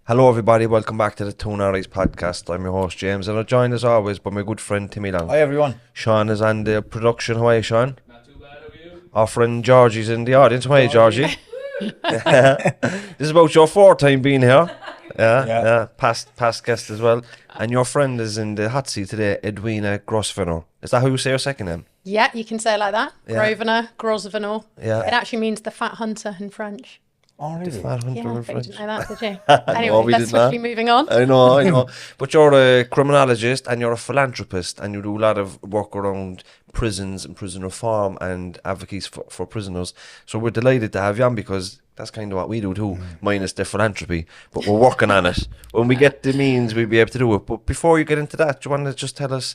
Hello, everybody. Welcome back to the Norries podcast. I'm your host, James, and I'm joined as always by my good friend Timmy Long. Hi, everyone. Sean is on the production. How are you, Sean? Not too bad, how are you? Our friend Georgie's in the audience. How are you, Georgie? This is about your fourth time being here. Yeah. Past guest as well. And your friend is in the hot seat today, Edwina Grosvenor. Is that how you say your second name? Yeah, you can say it like that. Yeah. Grosvenor. Yeah. It actually means the fat hunter in French. Oh, really? Yeah, but you didn't know that, did you? Anyway, No, let's swiftly moving on. I know. But you're a criminologist and you're a philanthropist and you do a lot of work around prisons and prison reform and advocacy for prisoners. So we're delighted to have you on because that's kind of what we do too, minus the philanthropy. But we're working on it. When we get the means, we'll be able to do it. But before you get into that, do you want to just tell us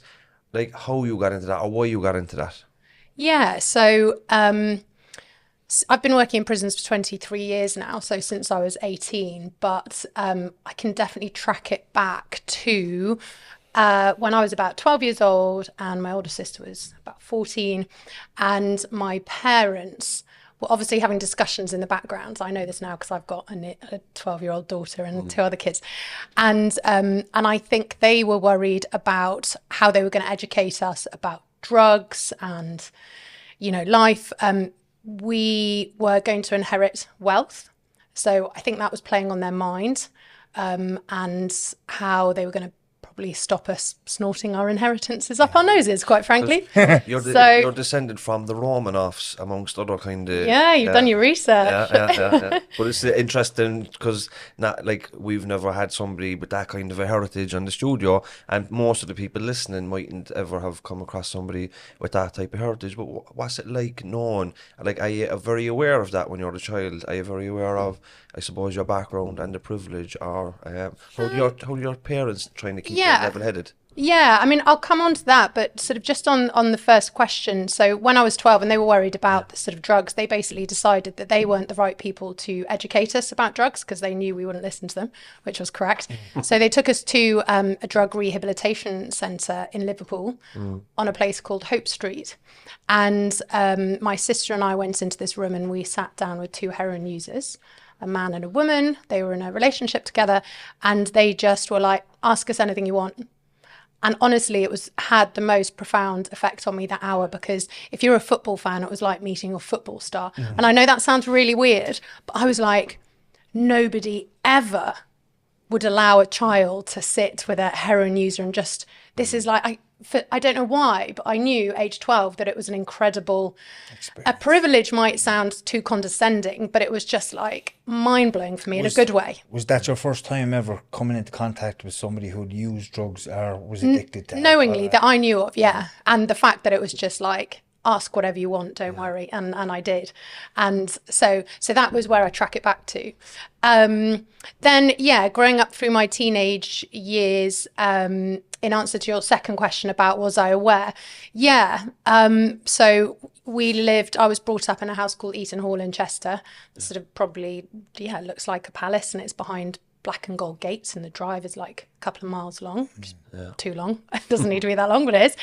like how you got into that or why you got into that? Yeah, so I've been working in prisons for 23 years now, so since I was 18, but I can definitely track it back to when I was about 12 years old and my older sister was about 14, and my parents were obviously having discussions in the background. I know this now because I've got a 12-year-old daughter and two other kids, and I think they were worried about how they were going to educate us about drugs and, life. We were going to inherit wealth. So I think that was playing on their mind, and how they were going to probably stop us snorting our inheritances up our noses, quite frankly. You're descended from the Romanovs, amongst other kind of... Yeah, you've done your research. Yeah. But it's interesting because we've never had somebody with that kind of a heritage on the studio, and most of the people listening mightn't ever have come across somebody with that type of heritage. But what's it like knowing? Like, are you very aware of that when you're a child? Are you very aware of, I suppose, your background and the privilege, or how do your parents trying to keep you level-headed? Yeah, I mean, I'll come on to that, but sort of just on the first question. So when I was 12 and they were worried about the sort of drugs, they basically decided that they weren't the right people to educate us about drugs because they knew we wouldn't listen to them, which was correct. So they took us to a drug rehabilitation centre in Liverpool on a place called Hope Street. And my sister and I went into this room and we sat down with two heroin users, a man and a woman. They were in a relationship together and they just were like, ask us anything you want. And honestly, had the most profound effect on me that hour, because if you're a football fan, it was like meeting your football star. And I know that sounds really weird, but I was like, nobody ever would allow a child to sit with a heroin user and just, this is like, I don't know why, but I knew age 12 that it was an incredible experience. A privilege might sound too condescending, but it was just like mind-blowing for me in a good way. Was that your first time ever coming into contact with somebody who'd used drugs or was addicted to knowingly that I knew of, yeah. And the fact that it was just like, ask whatever you want, don't worry. And I did. And so that was where I track it back to. Then, growing up through my teenage years, in answer to your second question about was I aware? Yeah. So I was brought up in a house called Eaton Hall in Chester. Sort of probably, looks like a palace, and it's behind black and gold gates, and the drive is like a couple of miles long, which is too long. It doesn't need to be that long, but it is.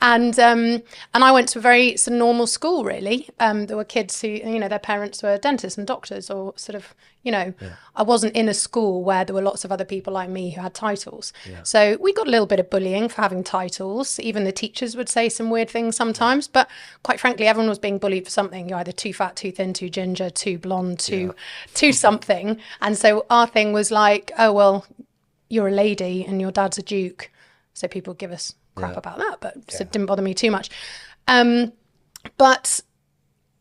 And I went to a very sort of normal school, really. There were kids who, their parents were dentists and doctors, or sort of, I wasn't in a school where there were lots of other people like me who had titles. Yeah. So we got a little bit of bullying for having titles. Even the teachers would say some weird things sometimes. But quite frankly, everyone was being bullied for something. You're either too fat, too thin, too ginger, too blonde, too something. And so our thing was like, oh, well, you're a lady and your dad's a duke. So people give us crap about that, but it didn't bother me too much. But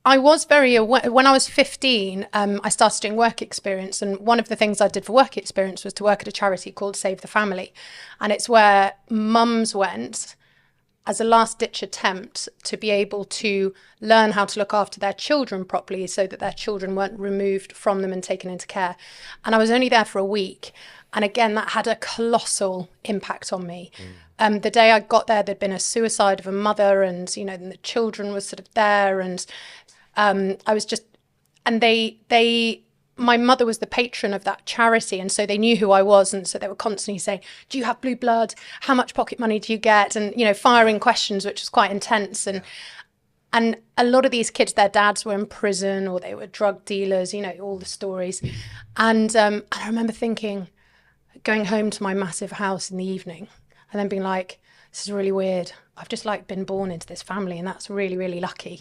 I was very aware. When I was 15, I started doing work experience, and one of the things I did for work experience was to work at a charity called Save the Family, and it's where mums went as a last-ditch attempt to be able to learn how to look after their children properly so that their children weren't removed from them and taken into care. And I was only there for a week, and again, that had a colossal impact on me. The day I got there, there'd been a suicide of a mother, and the children were sort of there, and I was just, and my mother was the patron of that charity, and so they knew who I was, and so they were constantly saying, do you have blue blood? How much pocket money do you get? And firing questions, which was quite intense. And a lot of these kids, their dads were in prison or they were drug dealers, all the stories. And I remember thinking, going home to my massive house in the evening and then being like, this is really weird. I've just like been born into this family and that's really, really lucky.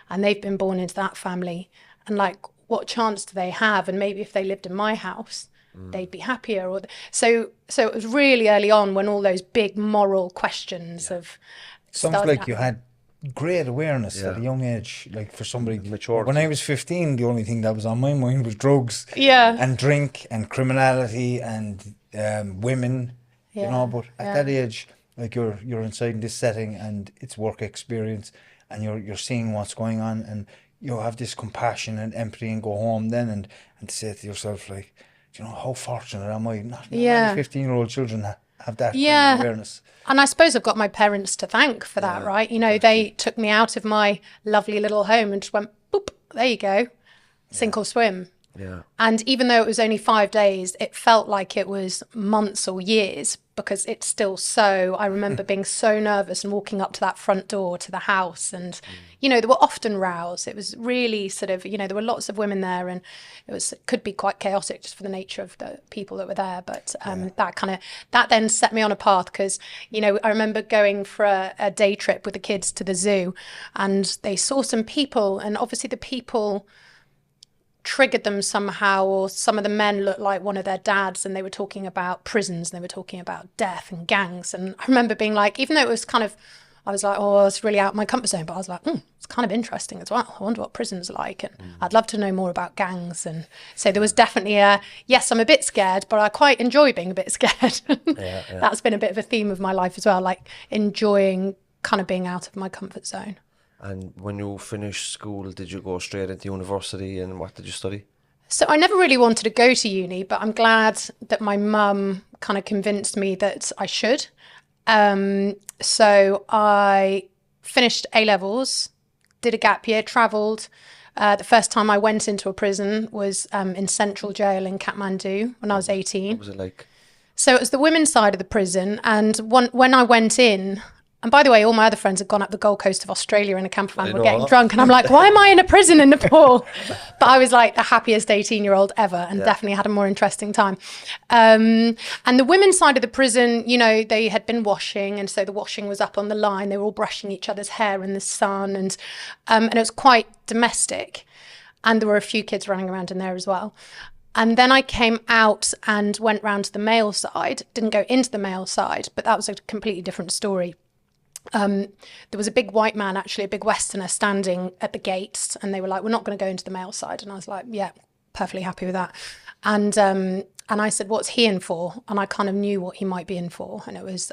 And they've been born into that family. And like, what chance do they have? And maybe if they lived in my house, they'd be happier. Or so it was really early on when all those big moral questions of Sounds like you had great awareness at a young age, like for somebody mature. When I was 15, the only thing that was on my mind was drugs, and drink, and criminality, and women, you know. But at that age, like you're inside in this setting, and it's work experience, and you're seeing what's going on, and you have this compassion and empathy, and go home then and say to yourself, like, you know, how fortunate am I? Not many 15-year-old children have that kind of awareness. And I suppose I've got my parents to thank for that, right? You know, they took me out of my lovely little home and just went, boop, there you go, sink or swim. Yeah. And even though it was only 5 days, it felt like it was months or years, because it's still so, I remember being so nervous and walking up to that front door to the house. And, you know, there were often rows. It was really sort of, you know, there were lots of women there, and it could be quite chaotic just for the nature of the people that were there. But that then set me on a path, because, you know, I remember going for a day trip with the kids to the zoo, and they saw some people, and obviously the people triggered them somehow, or some of the men looked like one of their dads, and they were talking about prisons, and they were talking about death and gangs. And I remember being like, even though it was kind of, I was like, oh, it's really out of my comfort zone, but I was like, it's kind of interesting as well. I wonder what prisons are like, and I'd love to know more about gangs. And so there was definitely yes, I'm a bit scared, but I quite enjoy being a bit scared. That's been a bit of a theme of my life as well, like enjoying kind of being out of my comfort zone. And when you finished school, did you go straight into university, and what did you study? So I never really wanted to go to uni, but I'm glad that my mum kind of convinced me that I should. So I finished A-levels, did a gap year, travelled. The first time I went into a prison was in Central Jail in Kathmandu when I was 18. What was it like? So it was the women's side of the prison. And when I went in, and by the way, all my other friends had gone up the Gold Coast of Australia in a camper van, were getting drunk. And I'm like, why am I in a prison in Nepal? But I was like the happiest 18-year-old ever, and definitely had a more interesting time. And the women's side of the prison, you know, they had been washing. And so the washing was up on the line. They were all brushing each other's hair in the sun. And it was quite domestic. And there were a few kids running around in there as well. And then I came out and went round to the male side. Didn't go into the male side, but that was a completely different story. There was a big white man, actually, a big Westerner, standing at the gates, and they were like, we're not going to go into the male side. And I was like, yeah, perfectly happy with that. And I said, what's he in for? And I kind of knew what he might be in for. And it was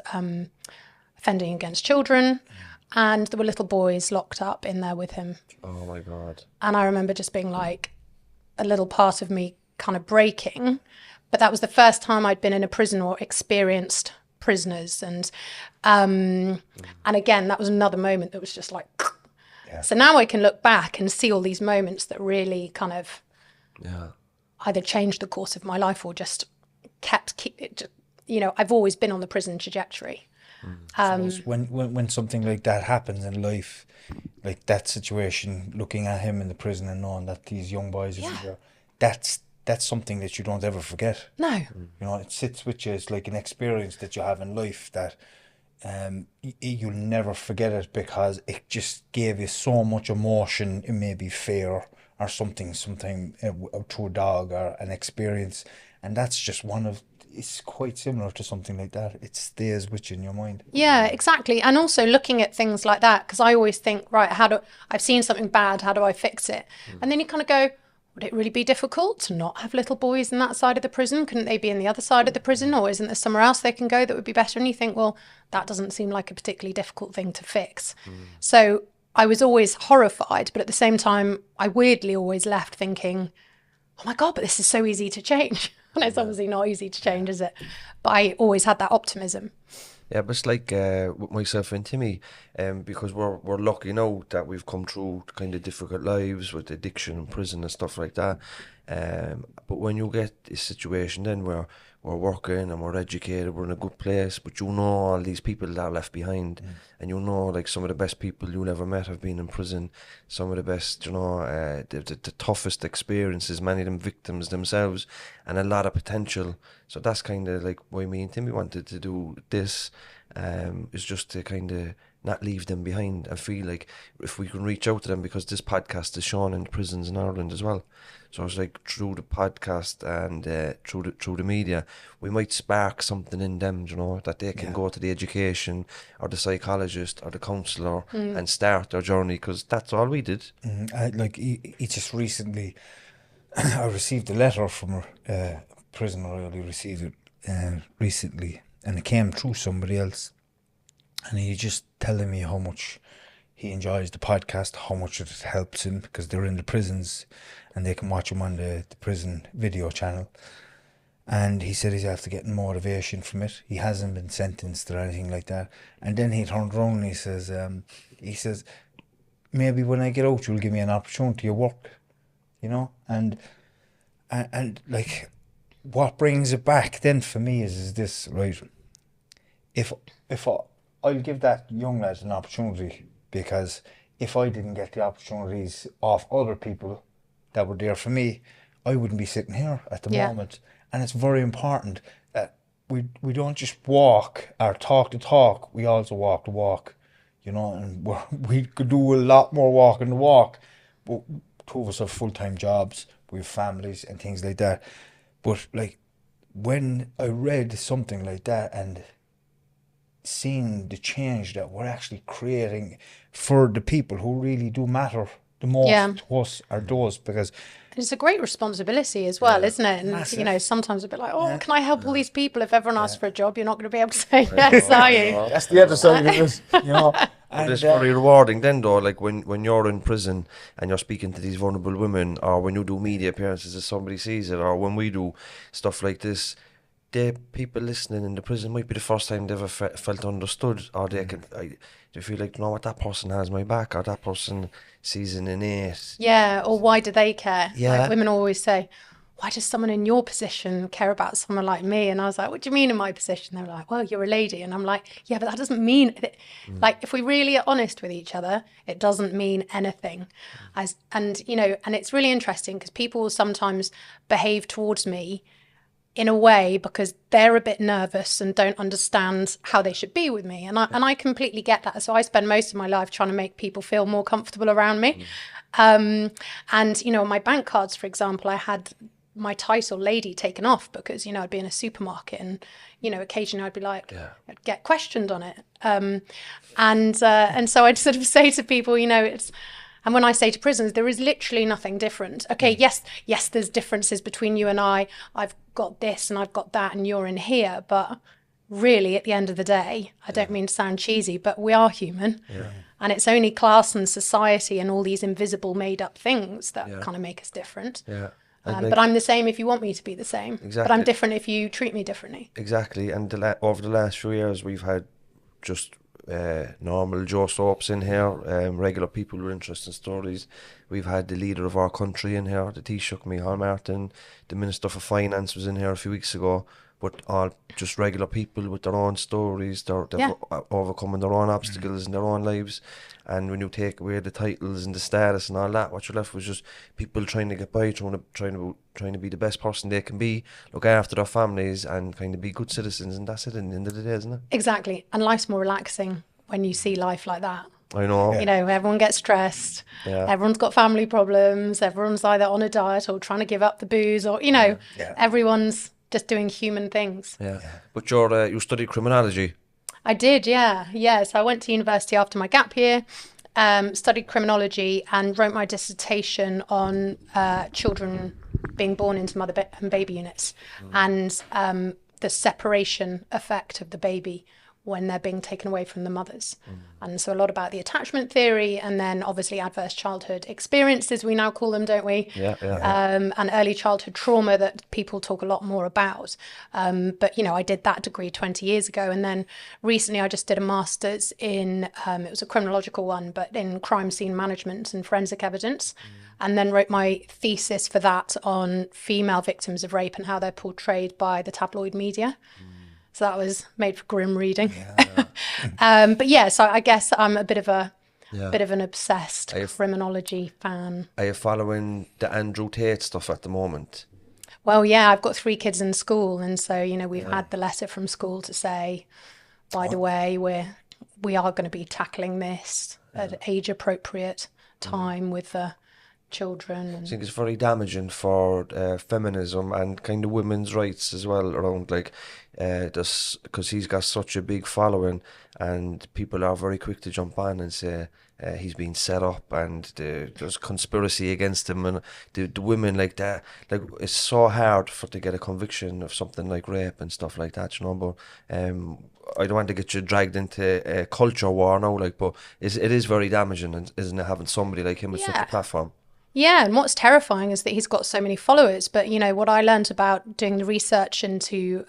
offending against children. And there were little boys locked up in there with him. Oh, my God. And I remember just being like, a little part of me kind of breaking. But that was the first time I'd been in a prison or experienced prisoners. And again, that was another moment that was just like, so now I can look back and see all these moments that really kind of either changed the course of my life or just kept it, you know, I've always been on the prison trajectory. When something like that happens in life, like that situation, looking at him in the prison and knowing that these young boys are there, that's something that you don't ever forget. No. You know, it sits with you. It's like an experience that you have in life that you'll never forget it, because it just gave you so much emotion. It may be fear or something to a dog or an experience. And that's just it's quite similar to something like that. It stays with you in your mind. Yeah, exactly. And also looking at things like that, because I always think, right, I've seen something bad, how do I fix it? And then you kind of go, would it really be difficult to not have little boys in that side of the prison? Couldn't they be in the other side of the prison? Or isn't there somewhere else they can go that would be better? And you think, well, that doesn't seem like a particularly difficult thing to fix. So I was always horrified, but at the same time, I weirdly always left thinking, oh my God, but this is so easy to change. And it's obviously not easy to change, is it? But I always had that optimism. Yeah, but it's like with myself and Timmy, because we're lucky now that we've come through kind of difficult lives with addiction and prison and stuff like that. But when you get a situation then where we're working and we're educated, we're in a good place, but you know all these people that are left behind, and you know like some of the best people you'll ever met have been in prison, some of the best, you know, the toughest experiences, many of them victims themselves, and a lot of potential. So that's kind of like why me and Timmy wanted to do this, is just to kind of not leave them behind. I feel like if we can reach out to them, because this podcast is shown in the prisons in Ireland as well. So it's like through the podcast and through the media, we might spark something in them, you know, that they can go to the education or the psychologist or the counsellor and start their journey, because that's all we did. He just recently, I received a letter from a prisoner. I only received it recently, and it came through somebody else. And he just telling me how much he enjoys the podcast, how much it helps him, because they're in the prisons and they can watch him on the prison video channel. And he said he's after getting motivation from it. He hasn't been sentenced or anything like that. And then he turned around and he says, maybe when I get out, you'll give me an opportunity to work, you know? And like, what brings it back then for me is this, right? If I'll give that young lad an opportunity, because if I didn't get the opportunities of other people that were there for me, I wouldn't be sitting here at the moment. And it's very important that we don't just walk or talk the talk, we also walk the walk, you know, and we could do a lot more walking the walk. But two of us have full-time jobs, we have families and things like that. But like, when I read something like that and seeing the change that we're actually creating for the people who really do matter the most to us are those, because it's a great responsibility as well, isn't it? And massive. You know, sometimes a bit like, can I help all these people? If everyone asks for a job, you're not going to be able to say yes, are you? That's the other side of it, you know. But it's very rewarding then, though, like when you're in prison and you're speaking to these vulnerable women, or when you do media appearances, if somebody sees it, or when we do stuff like this, the people listening in the prison might be the first time they've ever felt understood, or they feel like, you know what, that person has my back, or that person sees an innate. Yeah, or why do they care? Yeah. Like, women always say, why does someone in your position care about someone like me? And I was like, what do you mean in my position? They were like, well, you're a lady. And I'm like, yeah, but that doesn't mean it. Like, if we really are honest with each other, it doesn't mean anything. And it's really interesting because people will sometimes behave towards me in a way because they're a bit nervous and don't understand how they should be with me. And I completely get that. So I spend most of my life trying to make people feel more comfortable around me. And, you know, on my bank cards, for example, I had my title lady taken off because, you know, I'd be in a supermarket and, you know, occasionally I'd be like, I'd get questioned on it. And so I'd sort of say to people, you know, and when I say to prisoners, there is literally nothing different. Okay, yes, there's differences between you and I. I've got this and I've got that and you're in here. But really, at the end of the day, I don't mean to sound cheesy, but we are human. Yeah. And it's only class and society and all these invisible made up things that kind of make us different. Yeah. But I'm the same if you want me to be the same. Exactly. But I'm different if you treat me differently. Exactly. And over the last few years, we've had just normal Joe Soaps in here, regular people with interesting stories. We've had the leader of our country in here, the Taoiseach, Micheál Martin. The Minister for Finance was in here a few weeks ago. But all just regular people with their own stories, they're overcoming their own obstacles in their own lives. And when you take away the titles and the status and all that, what you're left with is just people trying to get by, trying to be the best person they can be, look after their families and kind of be good citizens, and that's it in the end of the day, isn't it? Exactly. And life's more relaxing when you see life like that. I know. You know, everyone gets stressed. Yeah. Everyone's got family problems. Everyone's either on a diet or trying to give up the booze, or, you know, everyone's just doing human things. Yeah. But you studied criminology. I did, yeah. So I went to university after my gap year, studied criminology and wrote my dissertation on children being born into mother and baby units and the separation effect of the baby when they're being taken away from the mothers. And so a lot about the attachment theory, and then obviously adverse childhood experiences, we now call them, don't we? And early childhood trauma that people talk a lot more about. But, you know, I did that degree 20 years ago. And then recently I just did a master's in, it was a criminological one, but in crime scene management and forensic evidence. and then wrote my thesis for that on female victims of rape and how they're portrayed by the tabloid media. So that was made for grim reading. But yeah, so I guess I'm a bit of an obsessed criminology fan. Are you following the Andrew Tate stuff at the moment? Well, yeah, I've got 3 kids in school, and so we've had the letter from school to say, by the way, we are going to be tackling this at age appropriate time with the children. I think it's very damaging for feminism and kind of women's rights as well around this, because he's got such a big following, and people are very quick to jump on and say he's been set up and there's conspiracy against him, and the women like that, like it's so hard to get a conviction of something like rape and stuff like that, but I don't want to get you dragged into a culture war now, but it is very damaging, isn't it, having somebody like him with such a platform? Yeah, and what's terrifying is that he's got so many followers. But, what I learned about doing the research into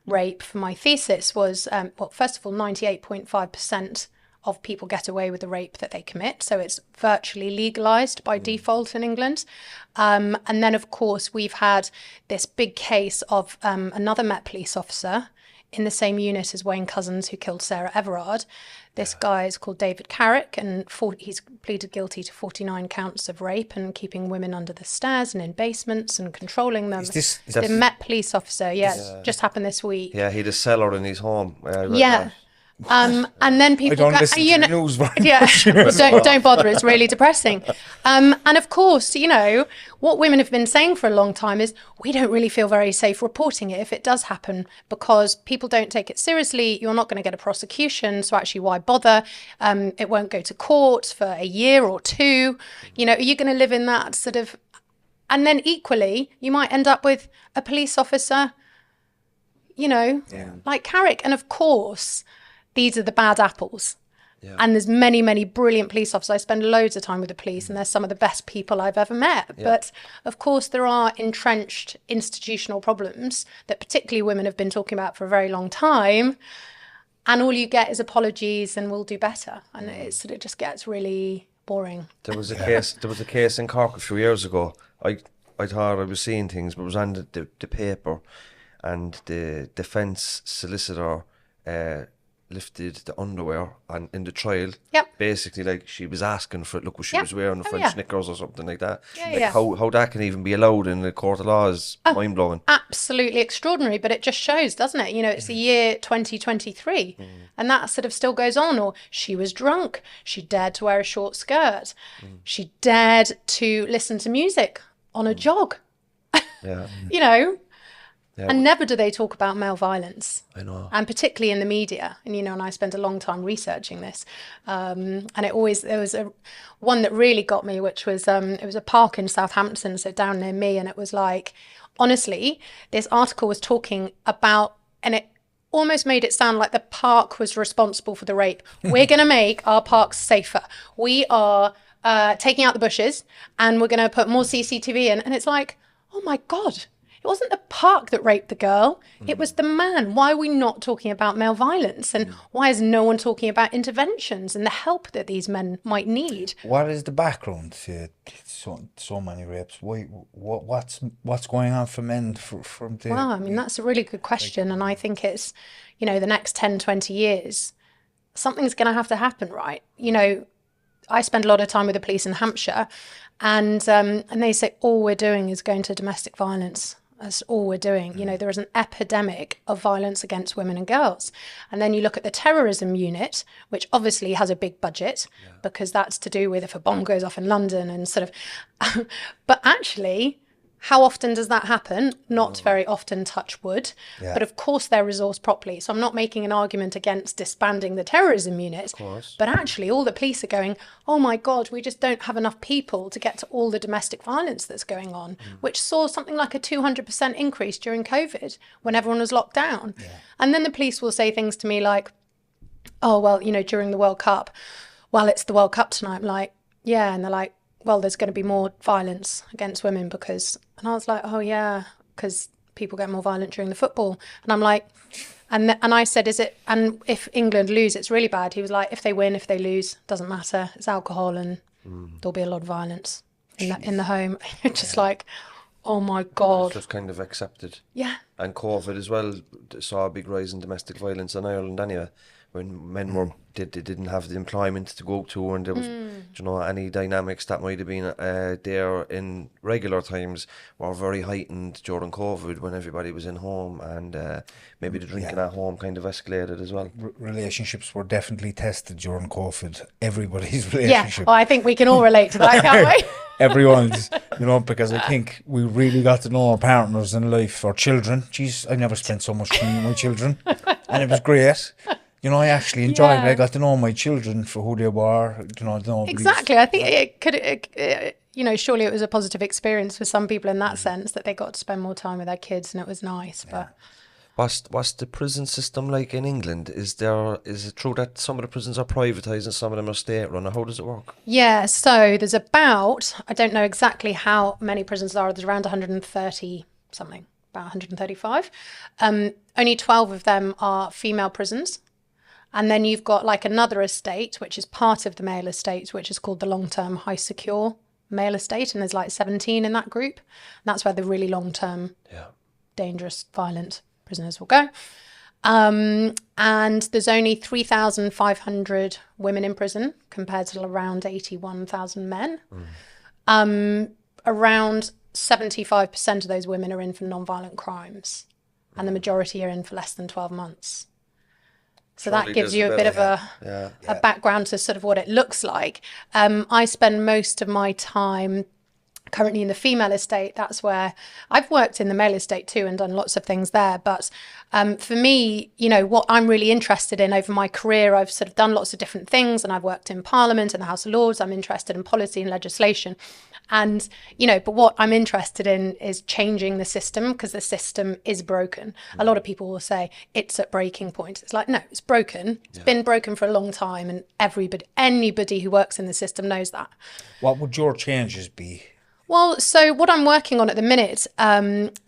rape for my thesis was, first of all, 98.5% of people get away with the rape that they commit. So it's virtually legalised by default in England. And then, of course, we've had this big case of another Met police officer in the same unit as Wayne Couzens, who killed Sarah Everard. This guy is called David Carrick, and he's pleaded guilty to 49 counts of rape and keeping women under the stairs and in basements and controlling them. Is the Met police officer? Yes, just happened this week. Yeah, he had a cellar in his home. And then people I don't listen to the news. Don't bother. It's really depressing. And of course, what women have been saying for a long time is we don't really feel very safe reporting it if it does happen, because people don't take it seriously. You're not going to get a prosecution, so actually why bother? It won't go to court for a year or 2. Are you going to live in that sort of? And then equally, you might end up with a police officer, like Carrick, and of course, these are the bad apples. Yeah. And there's many, many brilliant police officers. I spend loads of time with the police, and they're some of the best people I've ever met. Yeah. But of course, there are entrenched institutional problems that particularly women have been talking about for a very long time. And all you get is apologies and we'll do better. And it just gets really boring. There was a case in Cork a few years ago. I thought I was seeing things, but it was on the paper, and the defence solicitor lifted the underwear in the trial. Yep. Basically, like, she was asking for it. Look what she was wearing, French knickers or something like that. Yeah, How that can even be allowed in the court of law is mind blowing. Absolutely extraordinary, but it just shows, doesn't it? It's the year 2023, and that sort of still goes on. Or she was drunk. She dared to wear a short skirt. She dared to listen to music on a jog. Yeah. And never do they talk about male violence. I know. And particularly in the media. And, and I spent a long time researching this. And there was one that really got me, which was, it was a park in Southampton, so down near me. And it was like, honestly, this article was talking about, and it almost made it sound like the park was responsible for the rape. We're going to make our parks safer. We are taking out the bushes, and we're going to put more CCTV in. And it's like, oh my God. It wasn't the park that raped the girl. It was the man. Why are we not talking about male violence? And why is no one talking about interventions and the help that these men might need? What is the background to so many rapes? What's going on for men from the... Well, that's a really good question. And I think it's, the next 10, 20 years, something's going to have to happen, right? I spend a lot of time with the police in Hampshire, and they say all we're doing is going to domestic violence. That's all we're doing. There is an epidemic of violence against women and girls. And then you look at the terrorism unit, which obviously has a big budget because that's to do with if a bomb goes off in London and sort of... But actually, how often does that happen? Not very often, touch wood. Yeah. But of course they're resourced properly. So I'm not making an argument against disbanding the terrorism unit. But actually all the police are going, oh my God, we just don't have enough people to get to all the domestic violence that's going on, which saw something like a 200% increase during COVID when everyone was locked down. Yeah. And then the police will say things to me like, oh, well, during the World Cup, well, it's the World Cup tonight. I'm like, yeah. And they're like, well, there's going to be more violence against women because... And I was like, oh, yeah, because people get more violent during the football. And I'm like, and I said, is it... And if England lose, it's really bad. He was like, if they win, if they lose, doesn't matter. It's alcohol and there'll be a lot of violence. in the home. Just like, oh my God. It's just kind of accepted. Yeah. And COVID as well saw a big rise in domestic violence in Ireland anyway, when men they didn't have the employment to go to, and there was any dynamics that might have been there in regular times were very heightened during COVID when everybody was in home, and maybe the drinking at home kind of escalated as well. Relationships were definitely tested during COVID. Everybody's relationship. Yeah, I think we can all relate to that, can't we? Everyone's, because I think we really got to know our partners in life, our children. Jeez, I never spent so much time with my children, and it was great. I actually enjoyed it. I got to know my children for who they were. Exactly. I think it could. Surely it was a positive experience for some people in that sense, that they got to spend more time with their kids, and it was nice. But what's the prison system like in England? Is it true that some of the prisons are privatised and some of them are state-run? Or how does it work? Yeah. So there's about, I don't know exactly how many prisons there are. There's around 130 something, about 135. Only 12 of them are female prisons. And then you've got like another estate, which is part of the male estate, which is called the long-term high secure male estate. And there's like 17 in that group. And that's where the really long-term, dangerous, violent prisoners will go. And there's only 3,500 women in prison compared to around 81,000 men. Around 75% of those women are in for non-violent crimes. And the majority are in for less than 12 months. So that gives you a bit of a background to sort of what it looks like. I spend most of my time currently in the female estate. That's where I've worked in the male estate too and done lots of things there. But for me, what I'm really interested in over my career, I've sort of done lots of different things, and I've worked in Parliament and the House of Lords. I'm interested in policy and legislation. And, but what I'm interested in is changing the system, because the system is broken. A lot of people will say it's at breaking point. It's like, no, it's broken. It's been broken for a long time. And anybody who works in the system knows that. What would your changes be? Well, so what I'm working on at the minute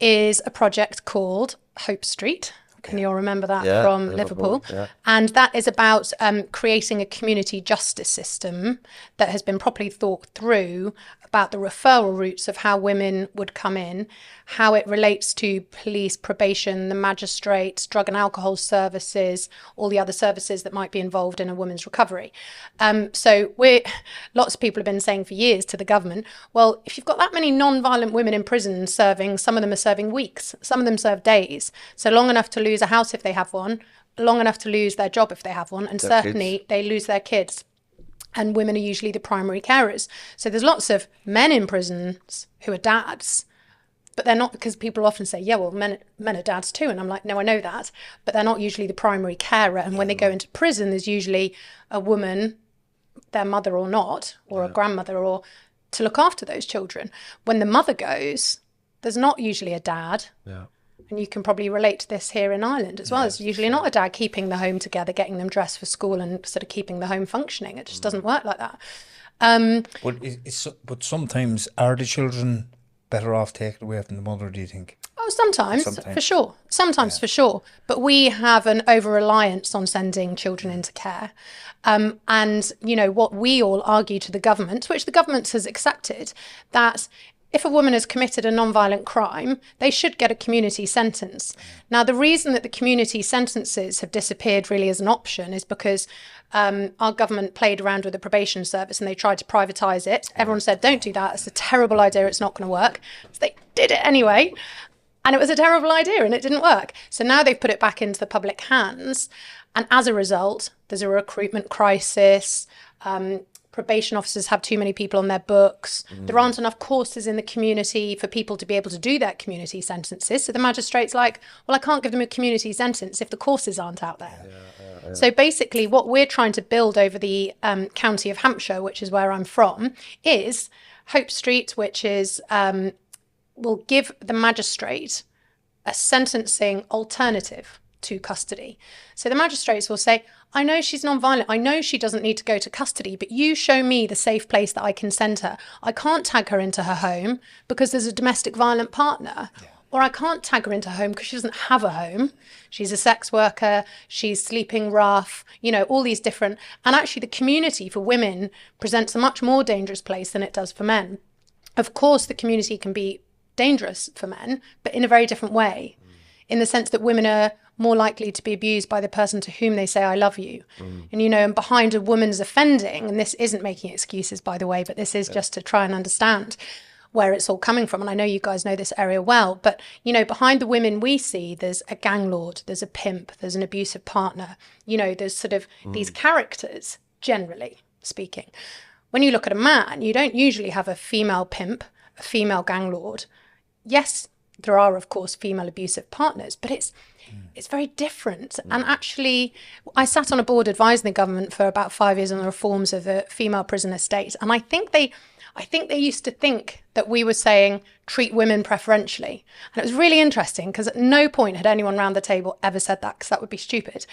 is a project called Hope Street. Can you all remember that from Liverpool? Yeah. And that is about creating a community justice system that has been properly thought through about the referral routes of how women would come in, how it relates to police, probation, the magistrates, drug and alcohol services, all the other services that might be involved in a woman's recovery. So lots of people have been saying for years to the government, well, if you've got that many non-violent women in prison serving, some of them are serving weeks, some of them serve days, so long enough to lose a house if they have one, long enough to lose their job if they have one, and certainly they lose their kids. And women are usually the primary carers. So there's lots of men in prisons who are dads, but they're not, because people often say, yeah, well, men are dads too. And I'm like, no, I know that, but they're not usually the primary carer. And when they go into prison, there's usually a woman, their mother or not, or a grandmother, or to look after those children. When the mother goes, there's not usually a dad. Yeah. And you can probably relate to this here in Ireland as well. It's usually not a dad keeping the home together, getting them dressed for school and sort of keeping the home functioning. It just doesn't work like that. But sometimes are the children better off taken away from the mother, do you think? Oh, sometimes. For sure. Sometimes for sure. But we have an over-reliance on sending children into care. And, what we all argue to the government, which the government has accepted, that if a woman has committed a non-violent crime, they should get a community sentence. Now, the reason that the community sentences have disappeared really as an option is because our government played around with the probation service and they tried to privatise it. Everyone said, don't do that. It's a terrible idea. It's not going to work. So they did it anyway. And it was a terrible idea and it didn't work. So now they've put it back into the public hands. And as a result, there's a recruitment crisis. Probation officers have too many people on their books. There aren't enough courses in the community for people to be able to do their community sentences. So the magistrate's like, well, I can't give them a community sentence if the courses aren't out there. So basically what we're trying to build over the county of Hampshire, which is where I'm from, is Hope Street, which is will give the magistrate a sentencing alternative to custody. So the magistrates will say, I know she's non-violent. I know she doesn't need to go to custody, but you show me the safe place that I can send her. I can't tag her into her home because there's a domestic violent partner. Yeah. Or I can't tag her into her home because she doesn't have a home. She's a sex worker. She's sleeping rough, all these different. And actually the community for women presents a much more dangerous place than it does for men. of course, the community can be dangerous for men, but in a very different way, in the sense that women are more likely to be abused by the person to whom they say, I love you. And, and behind a woman's offending, and this isn't making excuses, by the way, but this is just to try and understand where it's all coming from. And I know you guys know this area well, but, behind the women we see, there's a gang lord, there's a pimp, there's an abusive partner, there's sort of these characters, generally speaking. When you look at a man, you don't usually have a female pimp, a female gang lord. Yes, there are, of course, female abusive partners, but it's very different. And actually, I sat on a board advising the government for about 5 years on the reforms of the female prison estate. And I think they used to think that we were saying treat women preferentially. And it was really interesting because at no point had anyone around the table ever said that, because that would be stupid.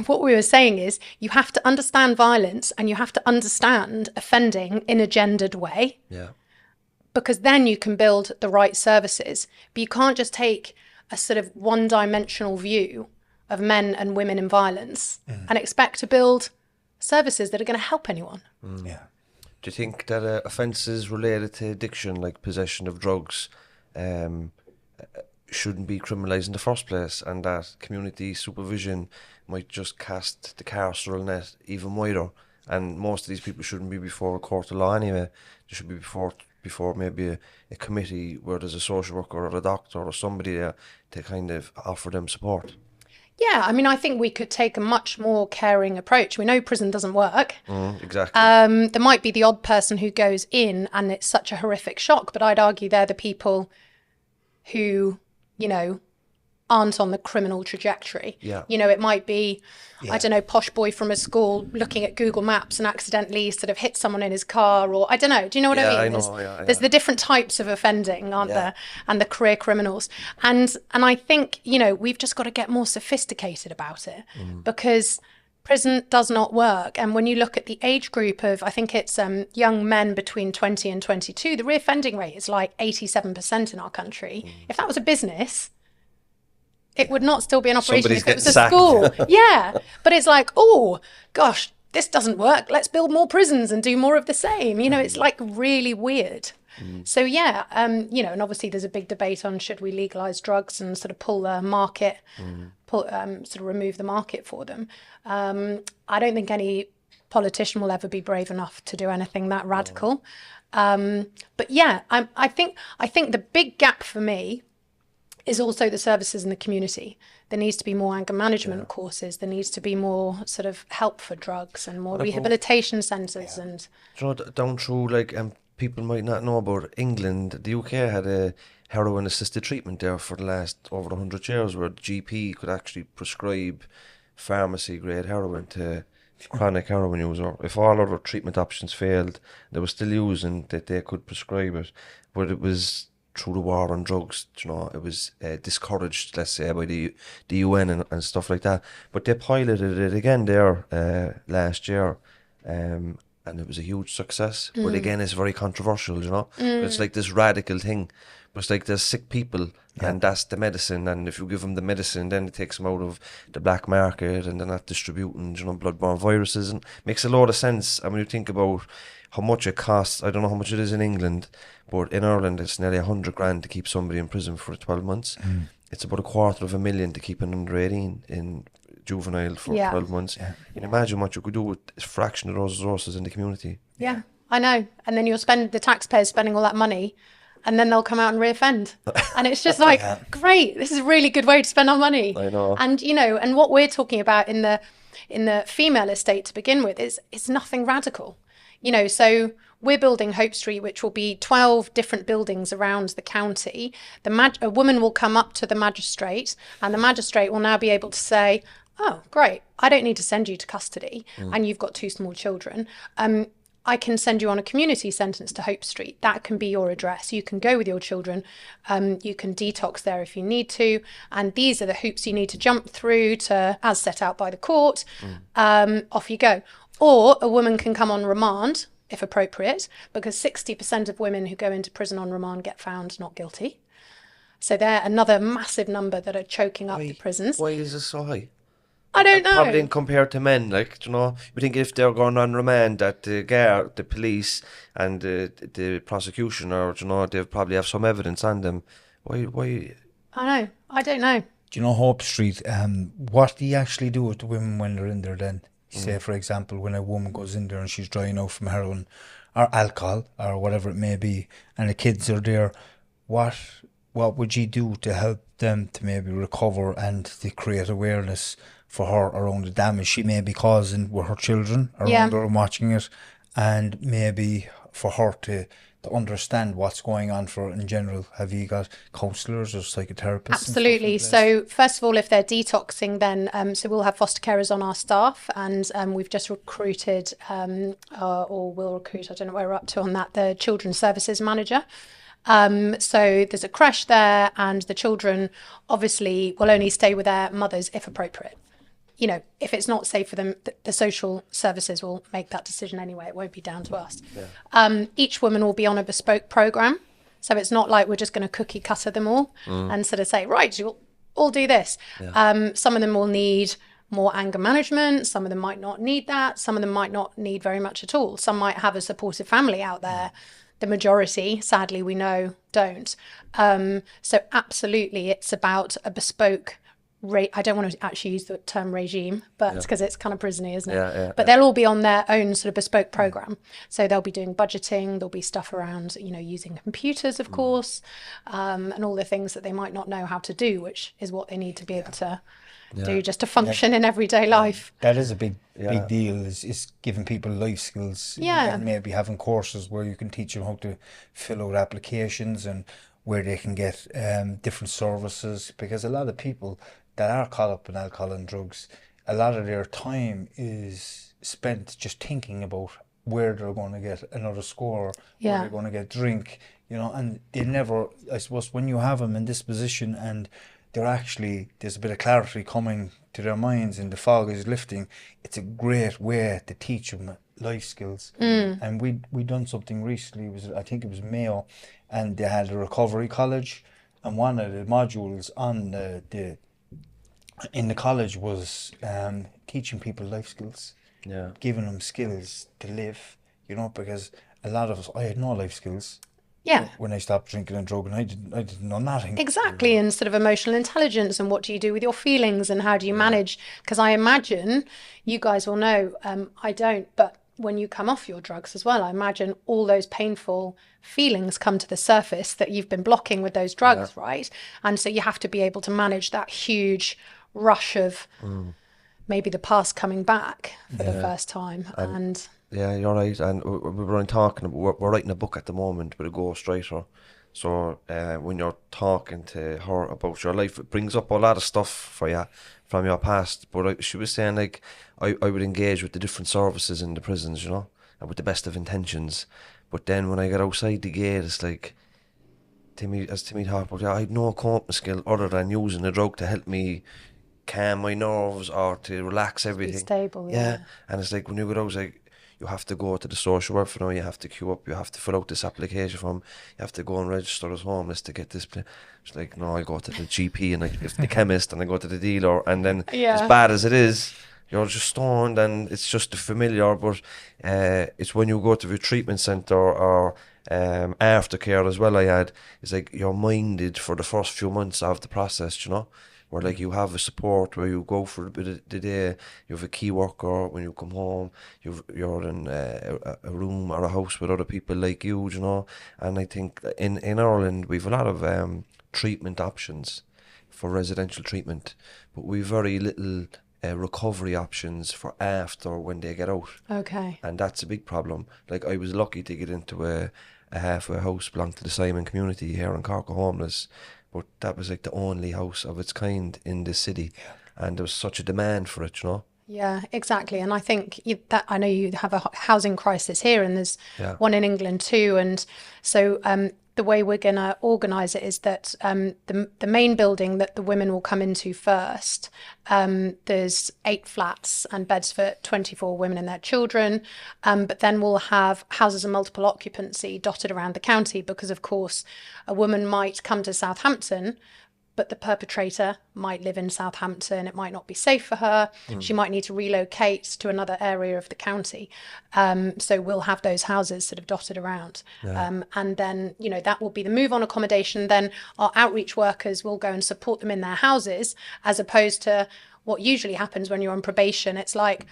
What we were saying is you have to understand violence and you have to understand offending in a gendered way. Yeah. Because then you can build the right services. But you can't just take a sort of one-dimensional view of men and women in violence and expect to build services that are going to help anyone. Yeah. Do you think that offences related to addiction, like possession of drugs, shouldn't be criminalised in the first place, and that community supervision might just cast the carceral net even wider? And most of these people shouldn't be before a court of law anyway. They should be before maybe a committee where there's a social worker or a doctor or somebody there to kind of offer them support. Yeah, I mean, I think we could take a much more caring approach. We know prison doesn't work. Exactly. There might be the odd person who goes in and it's such a horrific shock, but I'd argue they're the people who, aren't on the criminal trajectory. Yeah. It might be, I don't know, posh boy from a school looking at Google Maps and accidentally sort of hit someone in his car, or I don't know. Do you know what I mean? There's the different types of offending, aren't there? And the career criminals. And I think, we've just got to get more sophisticated about it because prison does not work. And when you look at the age group of, I think it's young men between 20 and 22, the reoffending rate is like 87% in our country. If that was a business, it would not still be an operation if it was a school. Yeah. But it's like, oh, gosh, this doesn't work. Let's build more prisons and do more of the same. It's like really weird. So, yeah, and obviously there's a big debate on should we legalise drugs and sort of pull the market, sort of remove the market for them. I don't think any politician will ever be brave enough to do anything that radical. But, yeah, I think the big gap for me is also the services in the community. There needs to be more anger management courses. There needs to be more sort of help for drugs and more rehabilitation centres. And down through, like, people might not know about England. The UK had a heroin assisted treatment there for the last over 100 years, where the GP could actually prescribe pharmacy grade heroin to chronic heroin user. If all other treatment options failed, they were still using that, they could prescribe it. But it was through the war on drugs, it was discouraged, let's say, by the UN and stuff like that. But they piloted it again there last year, and it was a huge success. But again, it's very controversial, It's like this radical thing. But it's like there's sick people, and that's the medicine. And if you give them the medicine, then it takes them out of the black market, and they're not distributing, bloodborne viruses. And it makes a lot of sense. And when you think about how much it costs, I don't know how much it is in England, but in Ireland it's nearly 100 grand to keep somebody in prison for 12 months. It's about $250,000 to keep an under 18 in juvenile for 12 months. You can imagine what you could do with a fraction of those resources in the community. Yeah, I know. And then the taxpayers spending all that money, and then they'll come out and reoffend. And it's just like, great, this is a really good way to spend our money. I know. And, and what we're talking about in the female estate to begin with is nothing radical. So we're building Hope Street, which will be 12 different buildings around the county. A woman will come up to the magistrate, and the magistrate will now be able to say, oh, great, I don't need to send you to custody, and you've got 2 small children. I can send you on a community sentence to Hope Street. That can be your address. You can go with your children. You can detox there if you need to. And these are the hoops you need to jump through as set out by the court. Off you go. Or a woman can come on remand, if appropriate, because 60% of women who go into prison on remand get found not guilty. So they're another massive number that are choking up the prisons. Why is it so high? I don't know. Probably compared to men, like, you know, we think if they're going on remand that the police and the prosecution, or, you know, they probably have some evidence on them. Why? I know. I don't know. Do you know Hope Street? What do you actually do with the women when they're in there then? Say, for example, when a woman goes in there and she's drying out from heroin or alcohol or whatever it may be, and the kids are there, what would you do to help them to maybe recover and to create awareness for her around the damage she may be causing with her children around her and watching it, and maybe for her to understand what's going on for her in general? Have you got counsellors or psychotherapists? Absolutely. So first of all, if they're detoxing, then so we'll have foster carers on our staff, and we've just recruited or will recruit, I don't know where we're up to on that, the children's services manager. So there's a creche there, and the children obviously will only stay with their mothers if appropriate. You know, if it's not safe for them, the social services will make that decision anyway. It won't be down to us. Yeah. Each woman will be on a bespoke program. So it's not like we're just going to cookie cutter them all and sort of say, right, you'll all do this. Yeah. Some of them will need more anger management. Some of them might not need that. Some of them might not need very much at all. Some might have a supportive family out there. The majority, sadly, we know, don't. So absolutely, it's about a bespoke I don't want to actually use the term regime, but because it's kind of prisony, isn't it? But they'll all be on their own sort of bespoke program. So they'll be doing budgeting, there'll be stuff around, you know, using computers, of course, and all the things that they might not know how to do, which is what they need to be able to do just to function in everyday life. That is a big deal, is giving people life skills. And maybe having courses where you can teach them how to fill out applications and where they can get different services, because a lot of people that are caught up in alcohol and drugs, a lot of their time is spent just thinking about where they're going to get another score, where they're going to get drink, you know, and they never, I suppose, when you have them in this position and they're actually, there's a bit of clarity coming to their minds and the fog is lifting, it's a great way to teach them life skills. And we done something recently, I think it was Mayo, and they had a recovery college, and one of the modules on in the college was teaching people life skills, giving them skills to live, you know, because a lot of us, I had no life skills. When I stopped drinking and drugging, I didn't know nothing. Exactly, and sort of emotional intelligence, and what do you do with your feelings, and how do you manage? Because I imagine you guys will know, I don't, but when you come off your drugs as well, I imagine all those painful feelings come to the surface that you've been blocking with those drugs, right? And so you have to be able to manage that huge rush of maybe the past coming back for the first time. And yeah, you're right. And we're only talking, we're writing a book at the moment with a ghostwriter. So when you're talking to her about your life, it brings up a lot of stuff for you from your past. But she was saying, like, I would engage with the different services in the prisons, you know, and with the best of intentions. But then when I get outside the gate, it's like, Timmy talked about, I had no coping skill other than using a drug to help me calm my nerves or to relax everything. Be stable, And it's like, when you go out, it's like, you have to go to the social worker now, you have to queue up, you have to fill out this application form, you have to go and register as homeless to get this. It's like, no, I go to the GP and if the chemist, and I go to the dealer, and then as bad as it is, you're just stoned and it's just familiar. But it's when you go to the treatment centre or aftercare as well, it's like you're minded for the first few months of the process, you know, where like you have a support where you go for a bit of the day, you have a key worker. When you come home, you're in a room or a house with other people like you know. And I think in Ireland we've a lot of treatment options for residential treatment, but we've very little recovery options for after when they get out. Okay. And that's a big problem. Like, I was lucky to get into a halfway house belonging to the Simon community here in Cork, homeless. But that was like the only house of its kind in the city, and there was such a demand for it, you know. Yeah, exactly. And I think that I know you have a housing crisis here, and there's one in England too. And so the way we're going to organise it is that the main building that the women will come into first, there's 8 flats and beds for 24 women and their children. But then we'll have houses of multiple occupancy dotted around the county, because, of course, a woman might come to Southampton, but the perpetrator might live in Southampton. It might not be safe for her. She might need to relocate to another area of the county. So we'll have those houses sort of dotted around. And then, you know, that will be the move on accommodation. Then our outreach workers will go and support them in their houses, as opposed to what usually happens when you're on probation. It's like,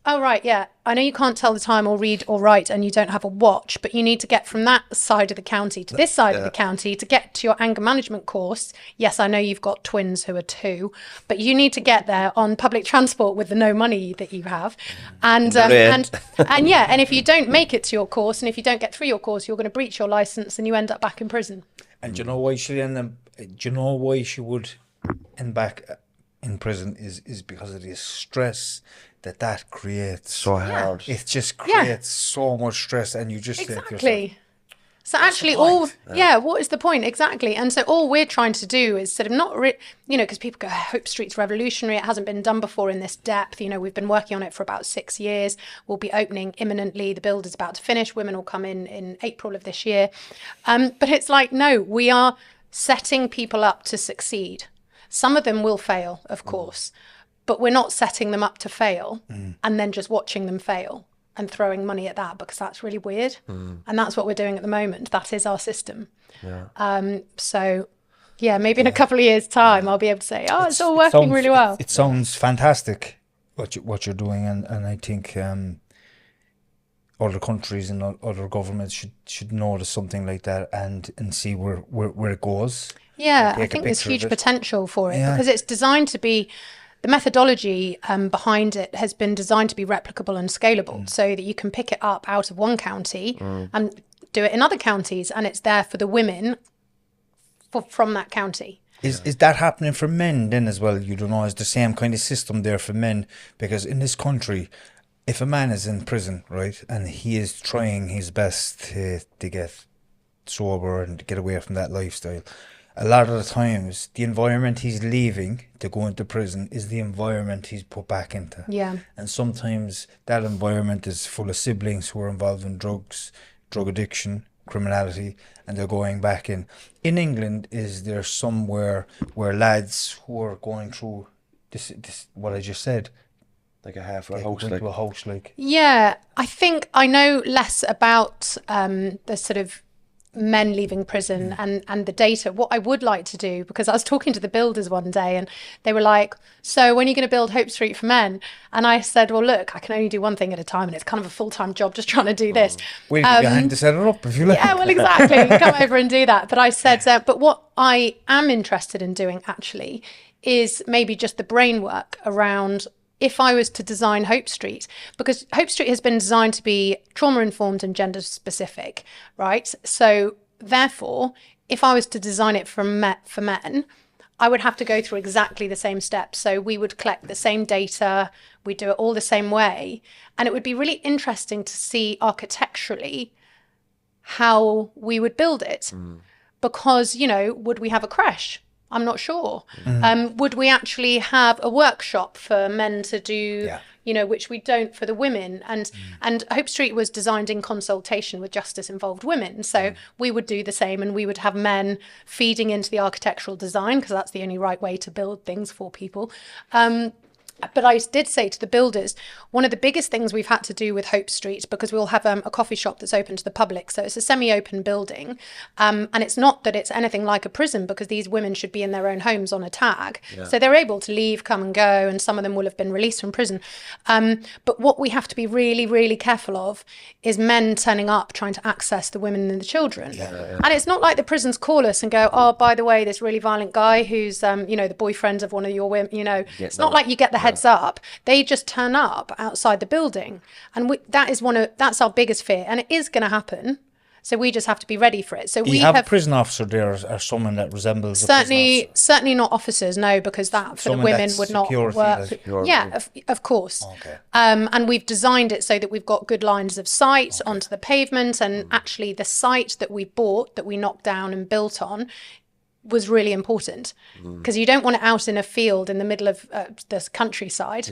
oh, right, yeah, I know you can't tell the time or read or write and you don't have a watch, but you need to get from that side of the county to this side of the county to get to your anger management course. Yes, I know you've got twins who are 2, but you need to get there on public transport with the no money that you have. And yeah, and if you don't make it to your course, and if you don't get through your course, you're going to breach your license and you end up back in prison. And do you know why she would end back in prison is because of the stress that creates. So hard. It just creates so much stress, and you just exactly. So actually, what is the point? Exactly. And so all we're trying to do is sort of not, you know, because people go, Hope Street's revolutionary. It hasn't been done before in this depth. You know, we've been working on it for about 6 years. We'll be opening imminently. The build is about to finish. Women will come in April of this year. But it's like, no, we are setting people up to succeed. Some of them will fail, of course, but we're not setting them up to fail and then just watching them fail and throwing money at that, because that's really weird. And that's what we're doing at the moment. That is our system. So, yeah, maybe in a couple of years' time, I'll be able to say, it's all working really well. It sounds fantastic, what you're doing. And I think other countries and other governments should notice something like that and see where it goes. Yeah, I think there's huge potential for it because it's designed to be, the methodology behind it has been designed to be replicable and scalable so that you can pick it up out of one county and do it in other counties, and it's there for the women from that county. Is that happening for men then as well? You don't know, is the same kind of system there for men? Because in this country, if a man is in prison, right, and he is trying his best to get sober and to get away from that lifestyle, a lot of the times the environment he's leaving to go into prison is the environment he's put back into. Yeah. And sometimes that environment is full of siblings who are involved in drugs, drug addiction, criminality, and they're going back in. In England, is there somewhere where lads who are going through this what I just said, like a house, like? Yeah, I think I know less about the sort of men leaving prison and the data. What I would like to do, because I was talking to the builders one day and they were like, so when are you going to build Hope Street for men? And I said, well, look, I can only do one thing at a time and it's kind of a full-time job just trying to do this. We'll give you a hand to set it up if you like. Yeah, well, exactly. Come over and do that. But I said, but what I am interested in doing actually is maybe just the brain work around if I was to design Hope Street, because Hope Street has been designed to be trauma-informed and gender-specific, right? So therefore, if I was to design it for men, I would have to go through exactly the same steps. So we would collect the same data, we'd do it all the same way, and it would be really interesting to see architecturally how we would build it. Because, you know, would we have a creche? I'm not sure. Would we actually have a workshop for men to do, you know, which we don't for the women? And Hope Street was designed in consultation with justice-involved women. So we would do the same, and we would have men feeding into the architectural design, because that's the only right way to build things for people. But I did say to the builders, one of the biggest things we've had to do with Hope Street, because we'll have a coffee shop that's open to the public, so it's a semi-open building, and it's not that it's anything like a prison, because these women should be in their own homes on a tag, so they're able to leave, come and go, and some of them will have been released from prison. But what we have to be really, really careful of is men turning up trying to access the women and the children. And it's not like the prisons call us and go, oh, by the way, this really violent guy who's you know, the boyfriend of one of your women, you know, it's not like you get the heads up. They just turn up outside the building, and that's our biggest fear, and it is going to happen. So we just have to be ready for it. So we have a prison officer there, or someone that resembles certainly not officers, no, because that for the women would not work. Yeah, of course. Okay. And we've designed it so that we've got good lines of sight onto the pavement, and actually the site that we bought, that we knocked down and built on, was really important, because you don't want it out in a field in the middle of this countryside,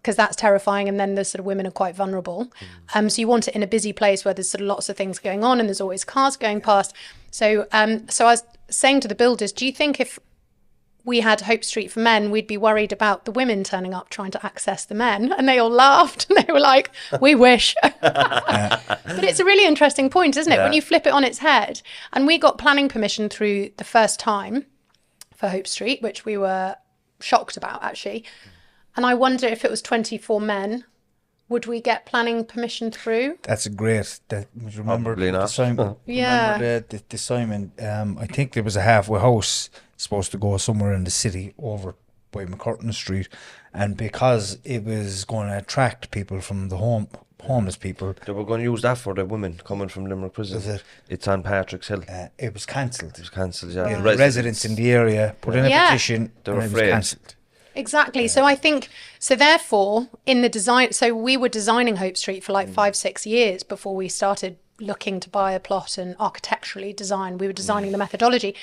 because that's terrifying, and then the sort of women are quite vulnerable. So you want it in a busy place where there's sort of lots of things going on and there's always cars going past. So I was saying to the builders, do you think if we had Hope Street for men, we'd be worried about the women turning up trying to access the men. And they all laughed and they were like, we wish. But it's a really interesting point, isn't it? When you flip it on its head. And we got planning permission through the first time for Hope Street, which we were shocked about, actually. And I wonder if it was 24 men, would we get planning permission through? That's a great. Remember the Simon? Yeah. The Simon. I think there was a halfway house supposed to go somewhere in the city over by McCurtain Street, and because it was going to attract people from the homeless people, they were going to use that for the women coming from Limerick prison. It's on Patrick's Hill. It was cancelled. Yeah. Residents in the area put in a petition. They were and afraid. It was cancelled. Exactly. So I think, therefore, in the design, so we were designing Hope Street for like 5-6 years before we started looking to buy a plot and architecturally design. We were designing the methodology,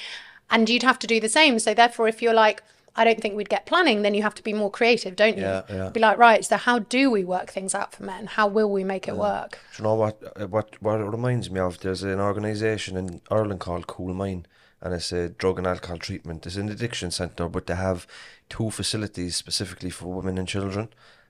and you'd have to do the same. So therefore, if you're like, I don't think we'd get planning, then you have to be more creative, don't you? Yeah. Be like, right, so how do we work things out for men? How will we make it work? Do you know what it reminds me of? There's an organisation in Ireland called Cool Mine, and it's a drug and alcohol treatment. It's an addiction centre, but they have 2 facilities specifically for women and children,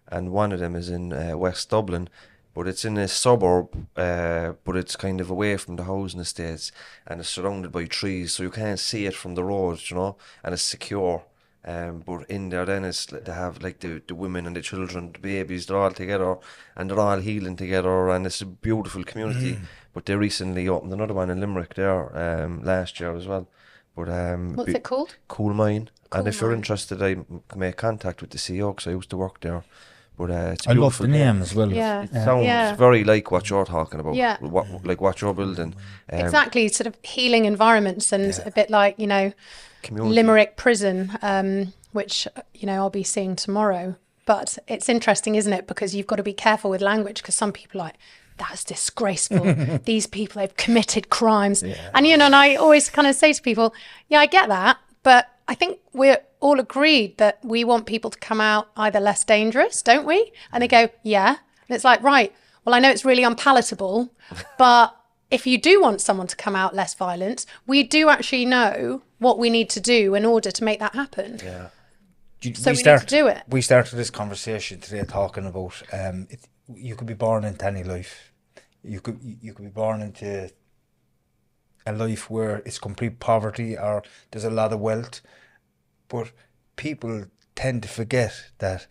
and one of them is in West Dublin, but it's in a suburb, but it's kind of away from the housing estates, and it's surrounded by trees, so you can't see it from the road, you know, and it's secure. But in there then they have like the women and the children, the babies, they're all together and they're all healing together, and it's a beautiful community. But they recently opened another one in Limerick there last year as well. But what's it called? Cool Mine. And if you're interested, I make contact with the CEO because I used to work there. But it's I love the name as well. Yeah. It sounds very like what you're talking about. Yeah. What you're building. Exactly, sort of healing environments, and a bit like, you know, community. Limerick prison, which, you know, I'll be seeing tomorrow. But it's interesting, isn't it? Because you've got to be careful with language, because some people are like, that's disgraceful. These people, they've committed crimes. Yeah. And, you know, and I always kind of say to people, yeah, I get that. But I think we're all agreed that we want people to come out either less dangerous, don't we? And they go, yeah. And it's like, right, well, I know it's really unpalatable, but if you do want someone to come out less violent, we do actually know what we need to do in order to make that happen. Yeah. So we need to do it. We started this conversation today talking about you could be born into any life. You could be born into a life where it's complete poverty or there's a lot of wealth, but people tend to forget that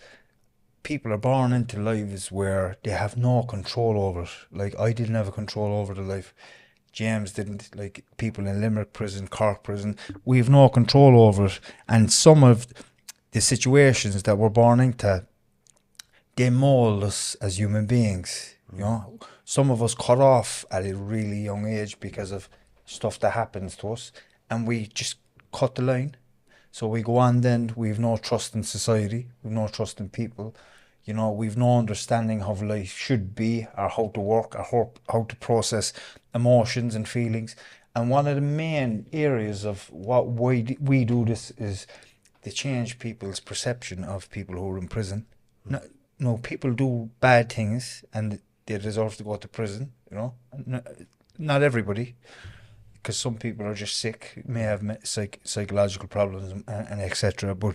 people are born into lives where they have no control over it. Like, I didn't have a control over the life. James didn't. Like, people in Limerick prison, Cork prison, we have no control over it. And some of the situations that we're born into, they mold us as human beings. You know, some of us cut off at a really young age because of stuff that happens to us, and we just cut the line. So we go on then, we've no trust in society, we've no trust in people, you know, we've no understanding of life should be, or how to work, or how to process emotions and feelings. And one of the main areas of what we do this is to change people's perception of people who are in prison. No, people do bad things and they deserve to go to prison, you know. Not everybody, because some people are just sick, may have psychological problems and etc. But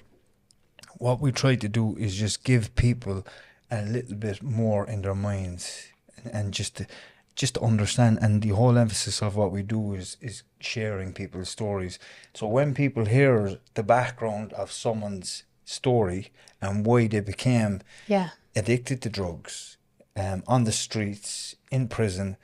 what we try to do is just give people a little bit more in their minds, and just to understand. And the whole emphasis of what we do is sharing people's stories. So when people hear the background of someone's story and why they became addicted to drugs, on the streets, in prison,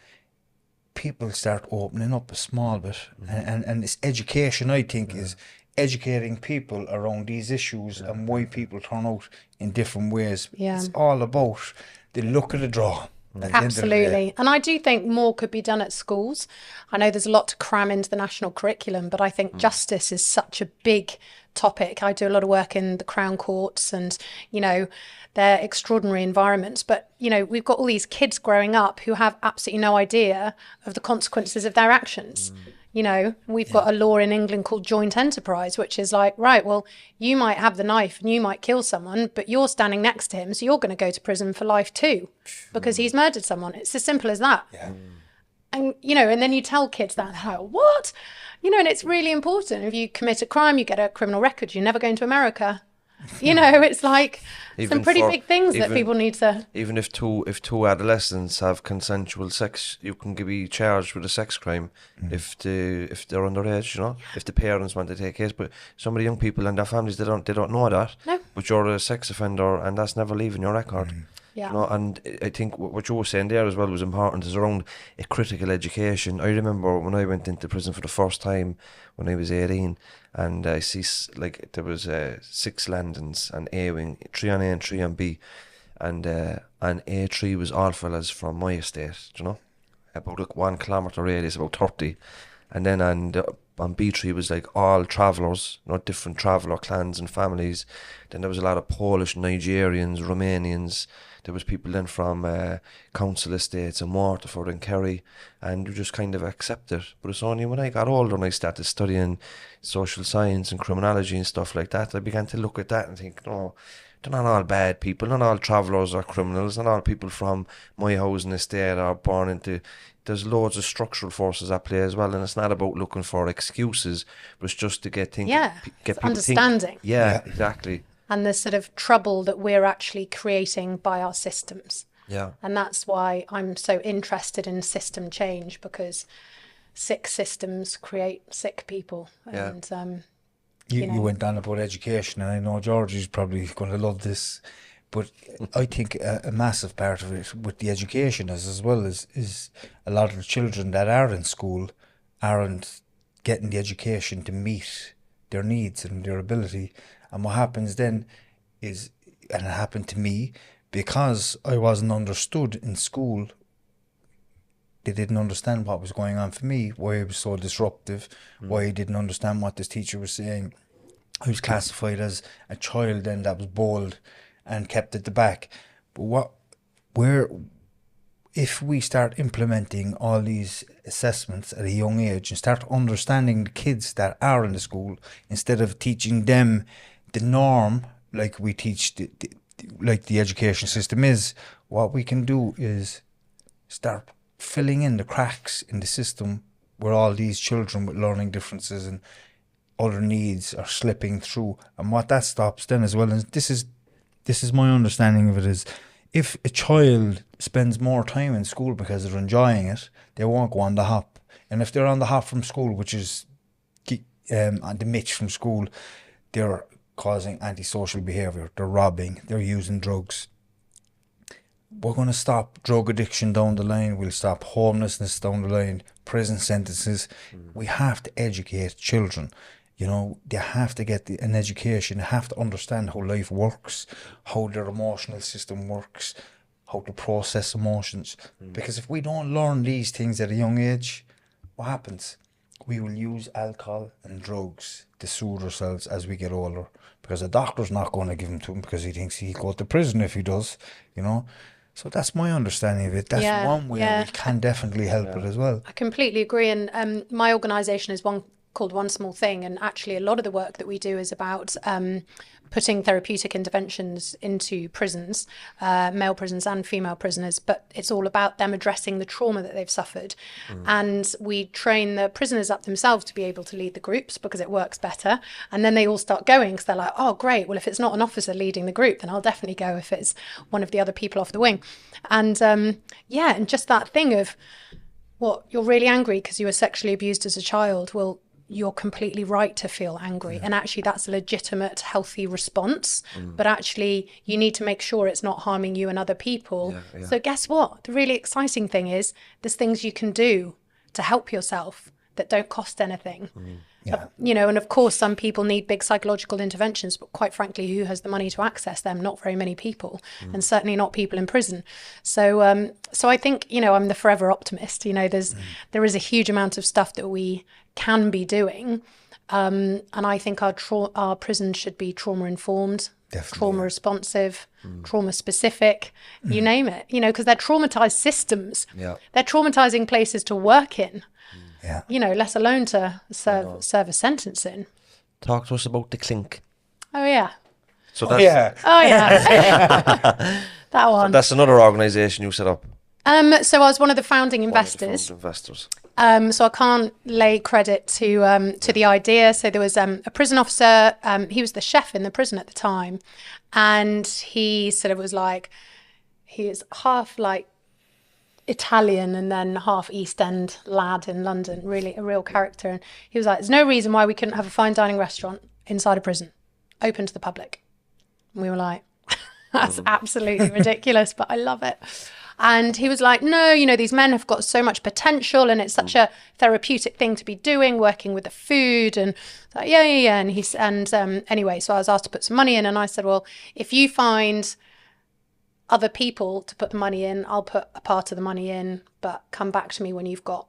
people start opening up a small bit. And this education, I think, is educating people around these issues and why people turn out in different ways. It's all about the luck of the draw. Absolutely. And I do think more could be done at schools. I know there's a lot to cram into the national curriculum, but I think justice is such a big topic. I do a lot of work in the Crown Courts, and, you know, they're extraordinary environments. But, you know, we've got all these kids growing up who have absolutely no idea of the consequences of their actions. You know, we've got a law in England called joint enterprise, which is like, right, well, you might have the knife and you might kill someone, but you're standing next to him, so you're going to go to prison for life too, because he's murdered someone. It's as simple as that. And, you know, and then you tell kids that, and they're like, what? You know, and it's really important. If you commit a crime, you get a criminal record. You're never going to America. You know, it's like some pretty big things that people need to... Even if two adolescents have consensual sex, you can be charged with a sex crime if they're underage, you know, if the parents want to take case. But some of the young people and their families, they don't know that. No. But you're a sex offender and that's never leaving your record. Yeah. You know, and I think what you were saying there as well was important, is around a critical education. I remember when I went into prison for the first time when I was 18, and I see like there was 6 landings and A wing, 3 on A and 3 on B, and A3 was all fellas from my estate, you know, about a 1 kilometre radius, about 30, and then on B3 was like all travellers, not different traveller clans and families. Then there was a lot of Polish, Nigerians, Romanians. There was people then from council estates in Waterford and Kerry, and you just kind of accept it. But it's only when I got older and I started studying social science and criminology and stuff like that, I began to look at that and think, no, they're not all bad people, not all travellers are criminals, not all people from my housing estate are born into... There's loads of structural forces at play as well, and it's not about looking for excuses, but it's just to get thinking, get people understanding. Yeah, exactly. And the sort of trouble that we're actually creating by our systems. Yeah. And that's why I'm so interested in system change, because sick systems create sick people. Yeah. And you went on about education, and I know George is probably going to love this. But I think a massive part of it with the education as well is a lot of the children that are in school aren't getting the education to meet their needs and their ability. And what happens then is, and it happened to me, because I wasn't understood in school, they didn't understand what was going on for me, why I was so disruptive, why I didn't understand what this teacher was saying. I was classified as a child then that was bold and kept at the back. But if we start implementing all these assessments at a young age and start understanding the kids that are in the school, instead of teaching them the norm like we teach like the education system is, what we can do is start filling in the cracks in the system where all these children with learning differences and other needs are slipping through. And what that stops then as well, and this is my understanding of it, is if a child spends more time in school because they're enjoying it, they won't go on the hop. And if they're on the hop from school, which is on the mitch from school, they're causing antisocial behaviour, they're robbing, they're using drugs. We're going to stop drug addiction down the line, we'll stop homelessness down the line, prison sentences. We have to educate children. You know, they have to get an education, they have to understand how life works, how their emotional system works, how to process emotions. Because if we don't learn these things at a young age, what happens? We will use alcohol and drugs to soothe ourselves as we get older. Because a doctor's not going to give them to him because he thinks he'll go to prison if he does, you know. So that's my understanding of it. That's one way we can definitely help it as well. I completely agree. And my organisation is called One Small Thing, and actually a lot of the work that we do is about putting therapeutic interventions into prisons, male prisoners and female prisoners, but it's all about them addressing the trauma that they've suffered. And we train the prisoners up themselves to be able to lead the groups because it works better, and then they all start going because they're like, oh great, well if it's not an officer leading the group, then I'll definitely go if it's one of the other people off the wing. And and just that thing of, what, you're really angry because you were sexually abused as a child. Well, you're completely right to feel angry, and actually that's a legitimate, healthy response, but actually you need to make sure it's not harming you and other people. So guess what, the really exciting thing is there's things you can do to help yourself that don't cost anything. You know, and of course some people need big psychological interventions, but quite frankly, who has the money to access them? Not very many people, and certainly not people in prison. So so I think, you know, I'm the forever optimist. You know, there is a huge amount of stuff that we can be doing, and I think our prisons should be trauma informed, trauma responsive, trauma specific, you name it, you know, because they're traumatized systems. They're traumatizing places to work in. You know, let alone to serve a sentence in. Talk to us about the Clink. Oh yeah. So that's that one. So that's another organisation you set up. So I was one of the founding investors. So I can't lay credit to the idea. So there was a prison officer. He was the chef in the prison at the time, and he sort of was like, he was half like Italian and then half East End lad in London, really a real character. And he was like, there's no reason why we couldn't have a fine dining restaurant inside a prison, open to the public. And we were like, that's absolutely ridiculous, but I love it. And he was like, no, you know, these men have got so much potential and it's such a therapeutic thing to be doing, working with the food. And like, yeah. And anyway, so I was asked to put some money in, and I said, well, if you find other people to put the money in, I'll put a part of the money in, but come back to me when you've got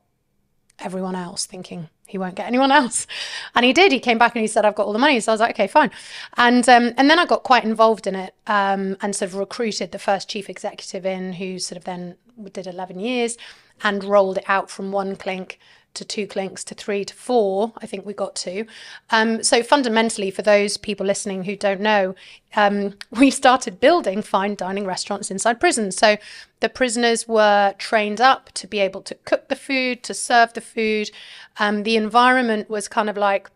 everyone else, thinking he won't get anyone else. And he did. He came back and he said, I've got all the money. So I was like, okay, fine. And then I got quite involved in it, and sort of recruited the first chief executive in, who sort of then did 11 years and rolled it out from 1 Clink to 2 Clinks to 3 to 4, I think we got to. So fundamentally, for those people listening who don't know, we started building fine dining restaurants inside prisons. So the prisoners were trained up to be able to cook the food, to serve the food. The environment was kind of like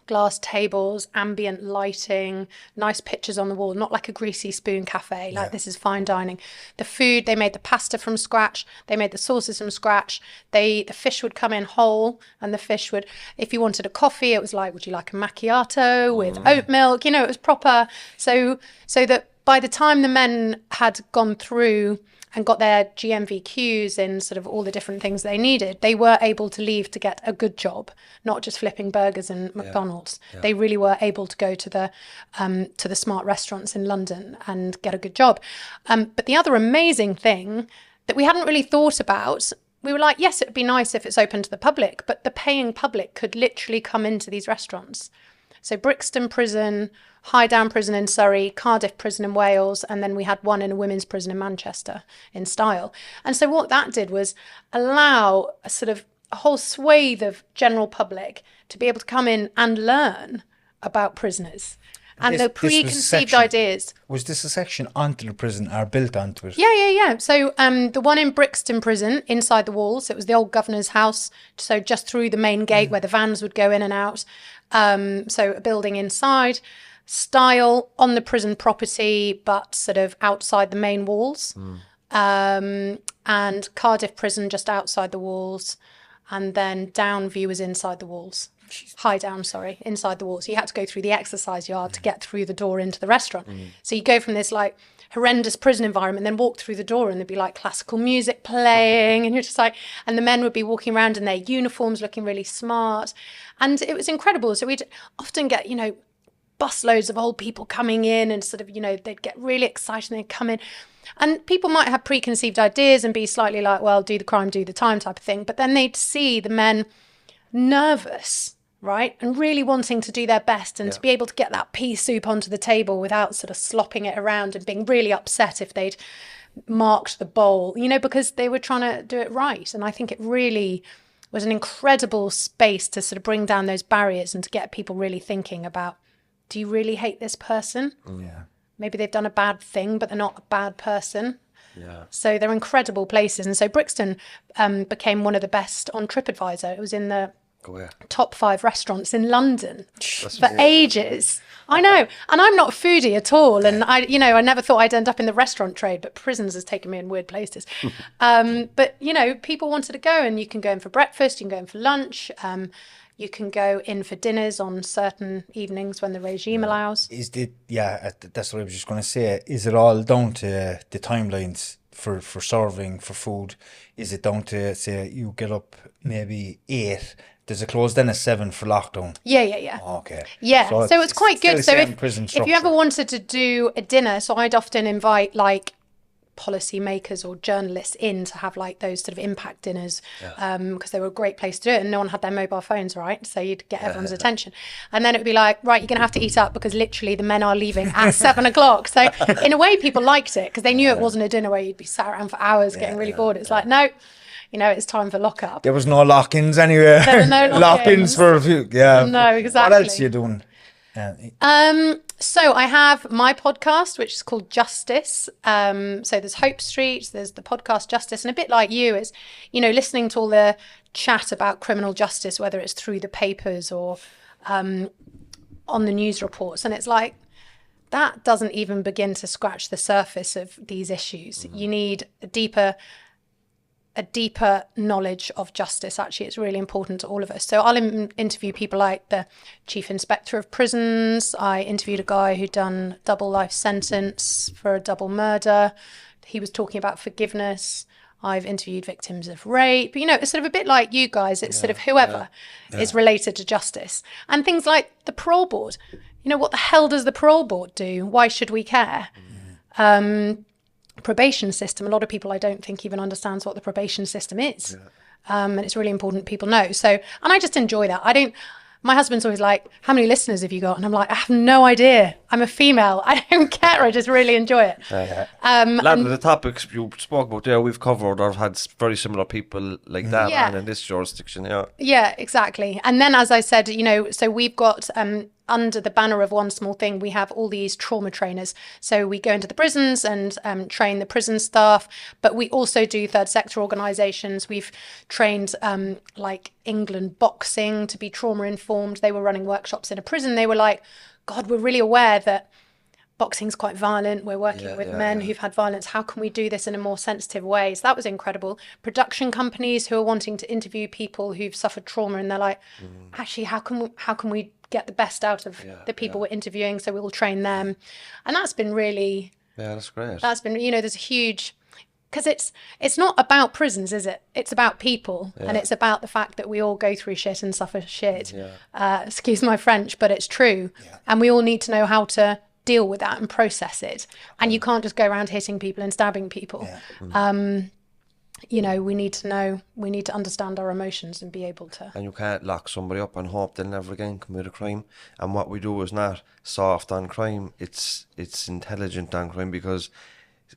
glass tables, ambient lighting, nice pictures on the wall, not like a greasy spoon cafe, like this is fine dining. The food, they made the pasta from scratch, they made the sauces from scratch, the fish would come in whole, and the fish would, if you wanted a coffee, it was like, would you like a macchiato with oat milk? You know, it was proper. So that by the time the men had gone through and got their GMVQs in sort of all the different things they needed, they were able to leave to get a good job, not just flipping burgers in McDonald's. Yeah. They really were able to go to the smart restaurants in London and get a good job. But the other amazing thing that we hadn't really thought about, we were like, yes, it would be nice if it's open to the public, but the paying public could literally come into these restaurants. So Brixton Prison, High Down Prison in Surrey, Cardiff Prison in Wales, and then we had one in a women's prison in Manchester in Style. And so what that did was allow a sort of a whole swathe of general public to be able to come in and learn about prisoners and the preconceived ideas. Was this a section onto the prison or built onto it? Yeah. So the one in Brixton Prison, inside the walls, it was the old governor's house, so just through the main gate where the vans would go in and out. So a building inside. Style on the prison property, but sort of outside the main walls. And Cardiff Prison just outside the walls. And then Downview was inside the walls. High Down, sorry, inside the walls. You had to go through the exercise yard to get through the door into the restaurant. So you go from this like horrendous prison environment, then walk through the door and there'd be like classical music playing, and you're just like, and the men would be walking around in their uniforms looking really smart. And it was incredible. So we'd often get, you know, busloads of old people coming in, and sort of, you know, they'd get really excited and they'd come in. And people might have preconceived ideas and be slightly like, well, do the crime, do the time type of thing. But then they'd see the men nervous, right? And really wanting to do their best and to be able to get that pea soup onto the table without sort of slopping it around and being really upset if they'd marked the bowl, you know, because they were trying to do it right. And I think it really was an incredible space to sort of bring down those barriers and to get people really thinking about, do you really hate this person? Yeah. Maybe they've done a bad thing, but they're not a bad person. Yeah. So they're incredible places. And so Brixton became one of the best on TripAdvisor. It was in the top 5 restaurants in London for ages. I know. And I'm not a foodie at all. And I never thought I'd end up in the restaurant trade, but prisons has taken me in weird places. But, you know, people wanted to go, and you can go in for breakfast, you can go in for lunch. You can go in for dinners on certain evenings when the regime allows. That's what I was just going to say. Is it all down to the timelines for serving, for food? Is it down to, say, you get up maybe 8, does it close then at 7 for lockdown? Yeah. Okay. Yeah, so it's quite good. So if you ever wanted to do a dinner, so I'd often invite like policy makers or journalists in to have like those sort of impact dinners, because they were a great place to do it, and no one had their mobile phones, right? So you'd get everyone's attention, and then it would be like, right, you're gonna have to eat up because literally the men are leaving at 7 o'clock. So in a way, people liked it because they knew it wasn't a dinner where you'd be sat around for hours getting really bored. It's like, no, you know, it's time for lock-up. There was no lock-ins anyway. There were no lock-ins for a few. Yeah. No, exactly. What else are you doing? So I have my podcast, which is called Justice. So there's Hope Street, there's the podcast Justice, and a bit like you is, listening to all the chat about criminal justice, whether it's through the papers or on the news reports. And it's like, that doesn't even begin to scratch the surface of these issues. You need a deeper knowledge of justice. Actually, it's really important to all of us. So I'll interview people like the Chief Inspector of Prisons. I interviewed a guy who'd done double life sentence for a double murder. He was talking about forgiveness. I've interviewed victims of rape. It's sort of a bit like you guys. It's sort of whoever is related to justice. And things like the parole board. What the hell does the parole board do? Why should we care? Probation system. A lot of people, I don't think, even understands what the probation system is. And it's really important people know. So, and I just enjoy that. My husband's always like, how many listeners have you got? And I'm like, I have no idea. I'm a female. I don't care. I just really enjoy it. A lot of the topics you spoke about there, we've covered or had very similar people like that and in this jurisdiction. Yeah, exactly. And then, as I said, so we've got under the banner of One Small Thing, we have all these trauma trainers. So we go into the prisons and train the prison staff, but we also do third sector organisations. We've trained like England boxing to be trauma informed. They were running workshops in a prison. They were like, God, we're really aware that boxing's quite violent. We're working with men who've had violence. How can we do this in a more sensitive way? So that was incredible. Production companies who are wanting to interview people who've suffered trauma, and they're like, actually, how can we get the best out of the people we're interviewing? So we'll train them. And that's been really... Yeah, that's great. That's been, there's a huge... Because it's not about prisons, is it? It's about people. And it's about the fact that we all go through shit and suffer shit. Excuse my French, but it's true. And we all need to know how to deal with that and process it. And you can't just go around hitting people and stabbing people. We need to understand our emotions and be able to. And you can't lock somebody up and hope they'll never again commit a crime. And what we do is not soft on crime, it's intelligent on crime, because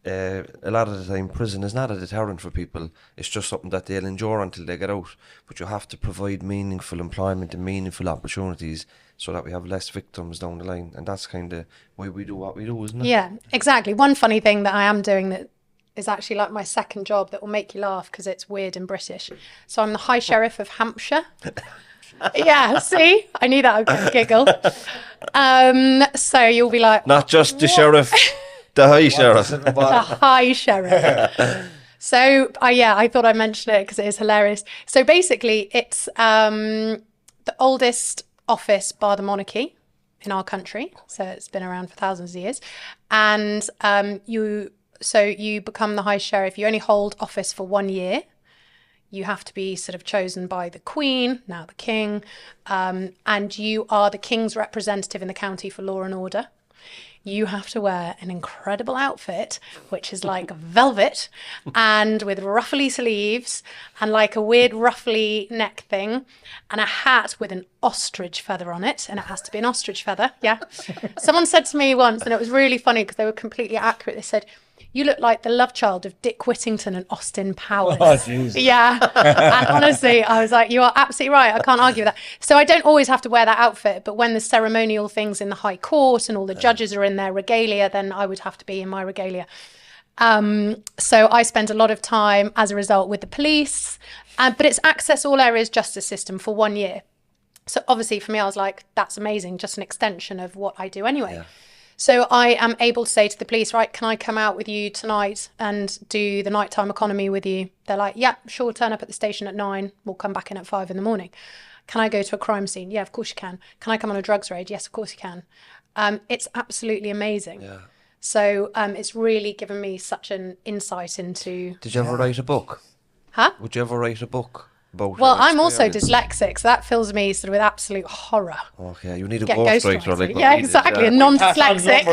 a lot of the time prison is not a deterrent for people. It's just something that they'll endure until they get out. But you have to provide meaningful employment and meaningful opportunities so that we have less victims down the line. And that's kind of why we do what we do, isn't it? Yeah, exactly. One funny thing that I am doing that is actually like my second job that will make you laugh because it's weird and British. So I'm the High Sheriff of Hampshire. Yeah, see? I knew that would giggle. So you'll be like... Not just the sheriff, the High Sheriff. The High Sheriff. So, I thought I'd mention it because it is hilarious. So basically, it's the oldest office bar the monarchy in our country. So it's been around for thousands of years. And you become the High Sheriff. You only hold office for 1 year. You have to be sort of chosen by the Queen, now the King. And you are the King's representative in the county for law and order. You have to wear an incredible outfit, which is like velvet and with ruffly sleeves and like a weird ruffly neck thing and a hat with an ostrich feather on it. And it has to be an ostrich feather. Yeah. Someone said to me once, and it was really funny because they were completely accurate. They said, you look like the love child of Dick Whittington and Austin Powers. Oh, Jesus. Yeah. And honestly, I was like, you are absolutely right. I can't argue with that. So I don't always have to wear that outfit, but when there's ceremonial things in the High Court and all the judges are in their regalia, then I would have to be in my regalia. So I spend a lot of time as a result with the police, but it's access all areas justice system for 1 year. So obviously for me, I was like, that's amazing. Just an extension of what I do anyway. Yeah. So I am able to say to the police, right, can I come out with you tonight and do the nighttime economy with you? They're like, yeah, sure, turn up at the station at 9. We'll come back in at 5 in the morning. Can I go to a crime scene? Yeah, of course you can. Can I come on a drugs raid? Yes, of course you can. It's absolutely amazing. Yeah. So it's really given me such an insight into... Did you ever write a book? Huh? Would you ever write a book? Well, I'm also dyslexic, so that fills me sort of with absolute horror. Okay, you need a ghostwriter. Like yeah, exactly, a non-dyslexic.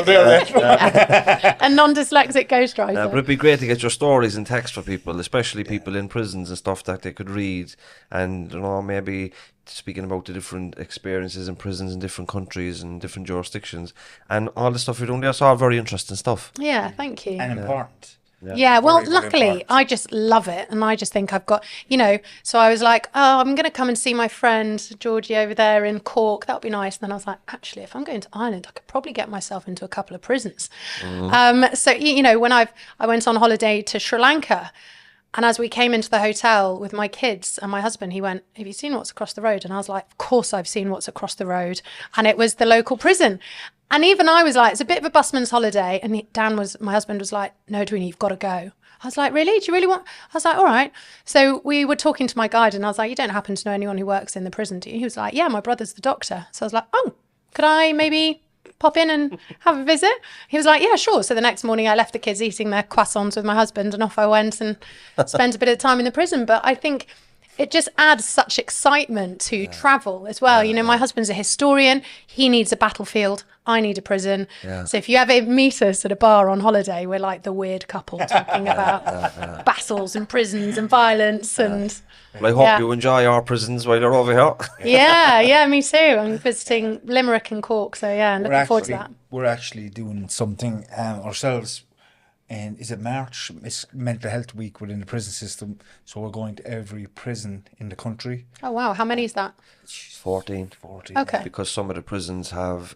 A non-dyslexic ghostwriter. But it'd be great to get your stories in text for people, especially people in prisons and stuff that they could read, and maybe speaking about the different experiences in prisons in different countries and different jurisdictions, and all the stuff you're doing there. It's all very interesting stuff. Yeah, thank you. And important. Yeah, well, luckily, I just love it. And I just think I've got, so I was like, oh, I'm going to come and see my friend Georgie over there in Cork. That would be nice. And then I was like, actually, if I'm going to Ireland, I could probably get myself into a couple of prisons. So, when I went on holiday to Sri Lanka, and as we came into the hotel with my kids and my husband, he went, have you seen what's across the road? And I was like, of course I've seen what's across the road. And it was the local prison. And even I was like, it's a bit of a busman's holiday. And my husband was like, no, Edwina, you've got to go. I was like, really? Do you really want? I was like, all right. So we were talking to my guide and I was like, you don't happen to know anyone who works in the prison, do you? He was like, yeah, my brother's the doctor. So I was like, oh, could I maybe pop in and have a visit? He was like, yeah, sure. So the next morning I left the kids eating their croissants with my husband and off I went and spent a bit of time in the prison. But I think it just adds such excitement to travel as well. My husband's a historian. He needs a battlefield. I need a prison. Yeah. So if you ever meet us at a bar on holiday, we're like the weird couple talking about battles and prisons and violence. And well, I hope you enjoy our prisons while you're over here. yeah, me too. I'm visiting Limerick and Cork. So yeah, looking forward to that. We're actually doing something ourselves. And is it March? It's Mental Health Week within the prison system. So we're going to every prison in the country. Oh, wow. How many is that? 14. Okay. Because some of the prisons have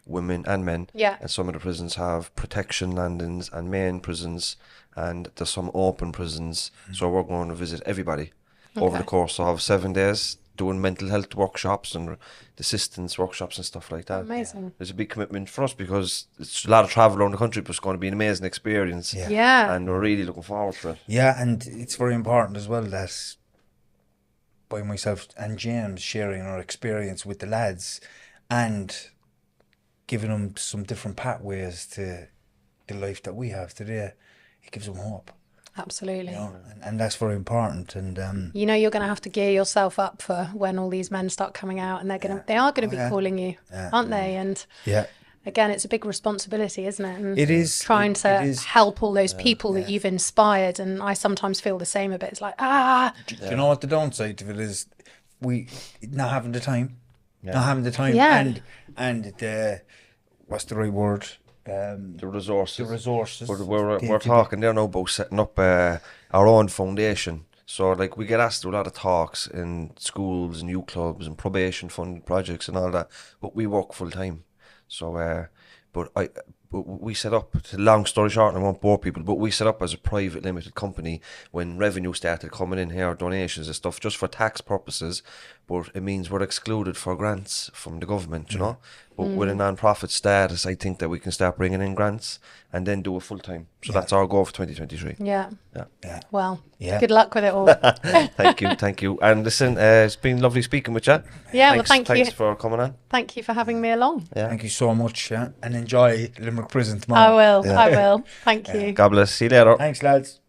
women and men. Yeah. And some of the prisons have protection landings and main prisons. And there's some open prisons. So we're going to visit everybody over the course of 7 days, doing mental health workshops and assistance workshops and stuff like that. Amazing. There's a big commitment for us because it's a lot of travel around the country, but it's going to be an amazing experience. Yeah. And we're really looking forward to it. Yeah, and it's very important as well that by myself and James sharing our experience with the lads and giving them some different pathways to the life that we have today, it gives them hope. Absolutely. And that's very important. And you're going to have to gear yourself up for when all these men start coming out, and they are going to be calling you, aren't they? And again, it's a big responsibility, isn't it? And it is trying to help all those people that you've inspired. And I sometimes feel the same a bit. It's like you know what the downside of it is? We not having the time, and the what's the right word? The resources. We're talking there now about setting up our own foundation. So like we get asked to do a lot of talks in schools and youth clubs and probation funded projects and all that, but we work full time. So we set up, long story short, and I won't bore people, but we set up as a private limited company when revenue started coming in here, donations and stuff, just for tax purposes, but it means we're excluded for grants from the government, you know. But with a non-profit status, I think that we can start bringing in grants and then do it full time. So that's our goal for 2023. Yeah. Well, good luck with it all. Thank you. And listen, it's been lovely speaking with you. Yeah, thanks for coming on. Thank you for having me along. Yeah. Thank you so much, and enjoy Limerick Prison tomorrow. I will. Thank you. God bless. See you later. Thanks, lads.